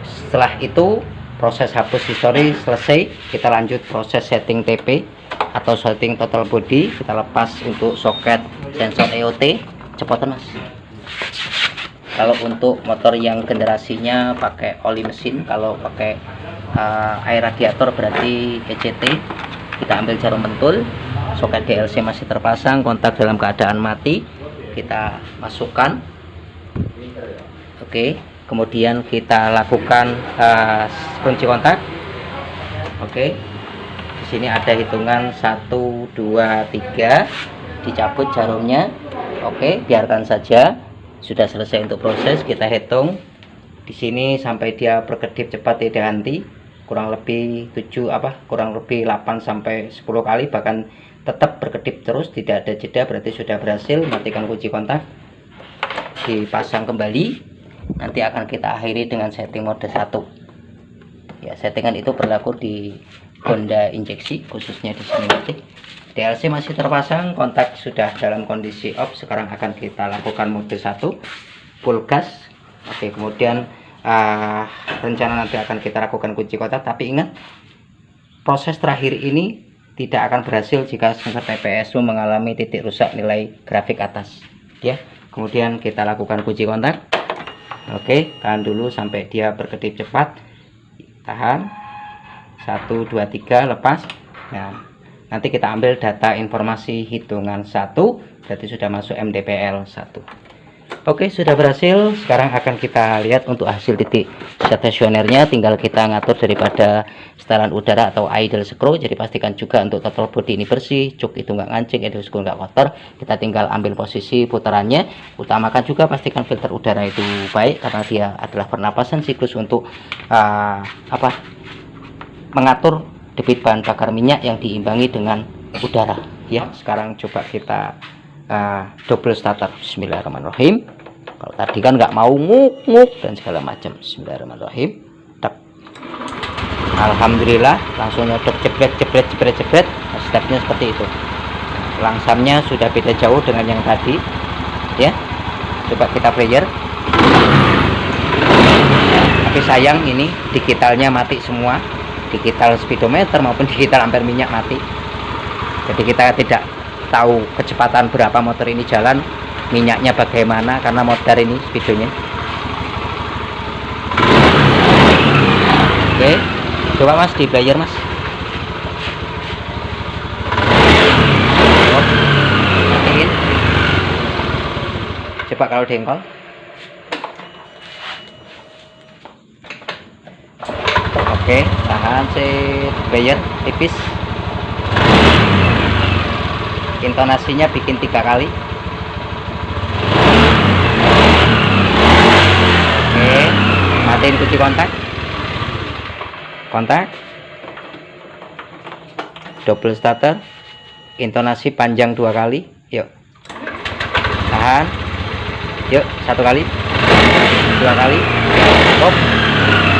Speaker 1: Setelah itu proses hapus histori selesai. Kita lanjut proses setting TP atau setting total body. Kita lepas untuk soket sensor EOT. Cepetan mas. Kalau untuk motor yang generasinya pakai oli mesin, kalau pakai air radiator berarti ECT. Kita ambil jarum pentul, soket DLC masih terpasang, kontak dalam keadaan mati, kita masukkan. Oke, kemudian kita lakukan kunci kontak. Oke, di sini ada hitungan 1 2 3, dicabut jarumnya. Oke, biarkan saja. Sudah selesai untuk proses. Kita hitung di sini sampai dia berkedip cepat tidak henti, kurang lebih 8 sampai 10 kali, bahkan tetap berkedip terus tidak ada jeda, berarti sudah berhasil. Matikan kunci kontak, dipasang kembali. Nanti akan kita akhiri dengan setting mode 1. Ya, settingan itu berlaku di Honda injeksi, khususnya di sini nanti. DLC masih terpasang, kontak sudah dalam kondisi off. Sekarang akan kita lakukan mode 1 full gas. Oke, kemudian rencana nanti akan kita lakukan kunci kontak, tapi ingat, proses terakhir ini tidak akan berhasil jika sensor TPS mengalami titik rusak nilai grafik atas ya. Kemudian kita lakukan kunci kontak. Oke, tahan dulu sampai dia berkedip cepat, tahan 1 2 3, lepas. Nah, nanti kita ambil data informasi hitungan 1, berarti sudah masuk MDPL 1. Oke, sudah berhasil. Sekarang akan kita lihat untuk hasil titik stasionernya. Tinggal kita ngatur daripada setelan udara atau idle screw. Jadi pastikan juga untuk total body ini bersih, cuk itu nggak ngancing, idle screw nggak kotor. Kita tinggal ambil posisi putarannya. Utamakan juga pastikan filter udara itu baik, karena dia adalah pernapasan siklus untuk mengatur debit bahan bakar minyak yang diimbangi dengan udara ya. Sekarang coba kita double starter. Bismillahirrahmanirrahim. Kalau tadi kan nggak mau nguk dan segala macam. Bismillahirrahmanirrahim. Tak. Alhamdulillah, langsung nyodok jebret. Nah, stepnya seperti itu. Langsamnya sudah beda jauh dengan yang tadi ya. Coba kita player. Tapi sayang ini digitalnya mati semua, digital speedometer maupun digital ampere minyak mati. Jadi kita tidak tahu kecepatan berapa motor ini jalan, minyaknya bagaimana, karena motor ini speedonya. Oke, coba mas di player mas. Matiin. Coba kalau dengkol. Oke, tahan player tipis. Intonasinya bikin 3 kali. Oke, matiin kunci kontak. Double starter, intonasi panjang 2 kali. Yuk, tahan. Yuk, 1 kali, 2 kali. Stop,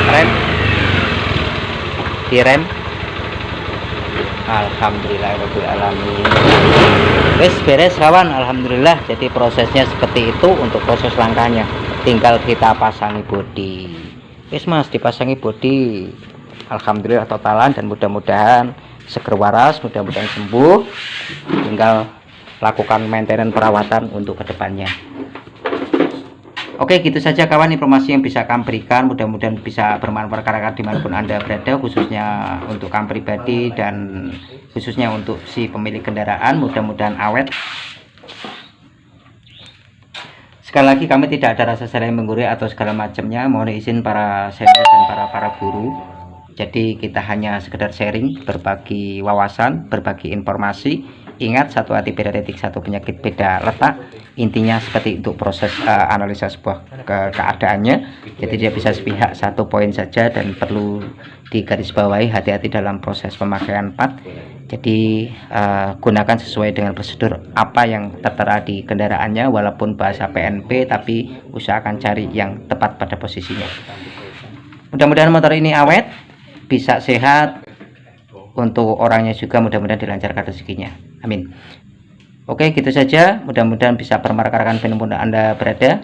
Speaker 1: rem, direm. Alhamdulillahirobbilalamin. Wes beres kawan, alhamdulillah. Jadi prosesnya seperti itu untuk proses langkahnya. Tinggal kita pasangi bodi. Wes mas, dipasangi bodi. Alhamdulillah totalan, dan mudah-mudahan seger waras, mudah-mudahan sembuh. Tinggal lakukan maintenance perawatan untuk kedepannya. Oke, gitu saja kawan informasi yang bisa kami berikan. Mudah-mudahan bisa bermanfaat karena dimanapun Anda berada, khususnya untuk kamu pribadi dan khususnya untuk si pemilik kendaraan. Mudah-mudahan awet. Sekali lagi, kami tidak ada rasa saling menggurui atau segala macamnya. Mohon izin para senior dan para guru. Jadi kita hanya sekedar sharing, berbagi wawasan, berbagi informasi. Ingat, satu hati beda detik, satu penyakit beda letak. Intinya seperti untuk proses analisa sebuah keadaannya. Jadi dia bisa sepihak, satu poin saja, dan perlu digarisbawahi hati-hati dalam proses pemakaian part. Jadi gunakan sesuai dengan prosedur apa yang tertera di kendaraannya, walaupun bahasa PNP, tapi usahakan cari yang tepat pada posisinya. Mudah-mudahan motor ini awet, bisa sehat, untuk orangnya juga mudah-mudahan dilancarkan rezekinya. Amin. Oke, gitu saja. Mudah-mudahan bisa bermanfaat dimanapun Anda berada.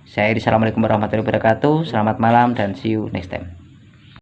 Speaker 1: Saya Iri, assalamualaikum warahmatullahi wabarakatuh. Selamat malam dan see you next time.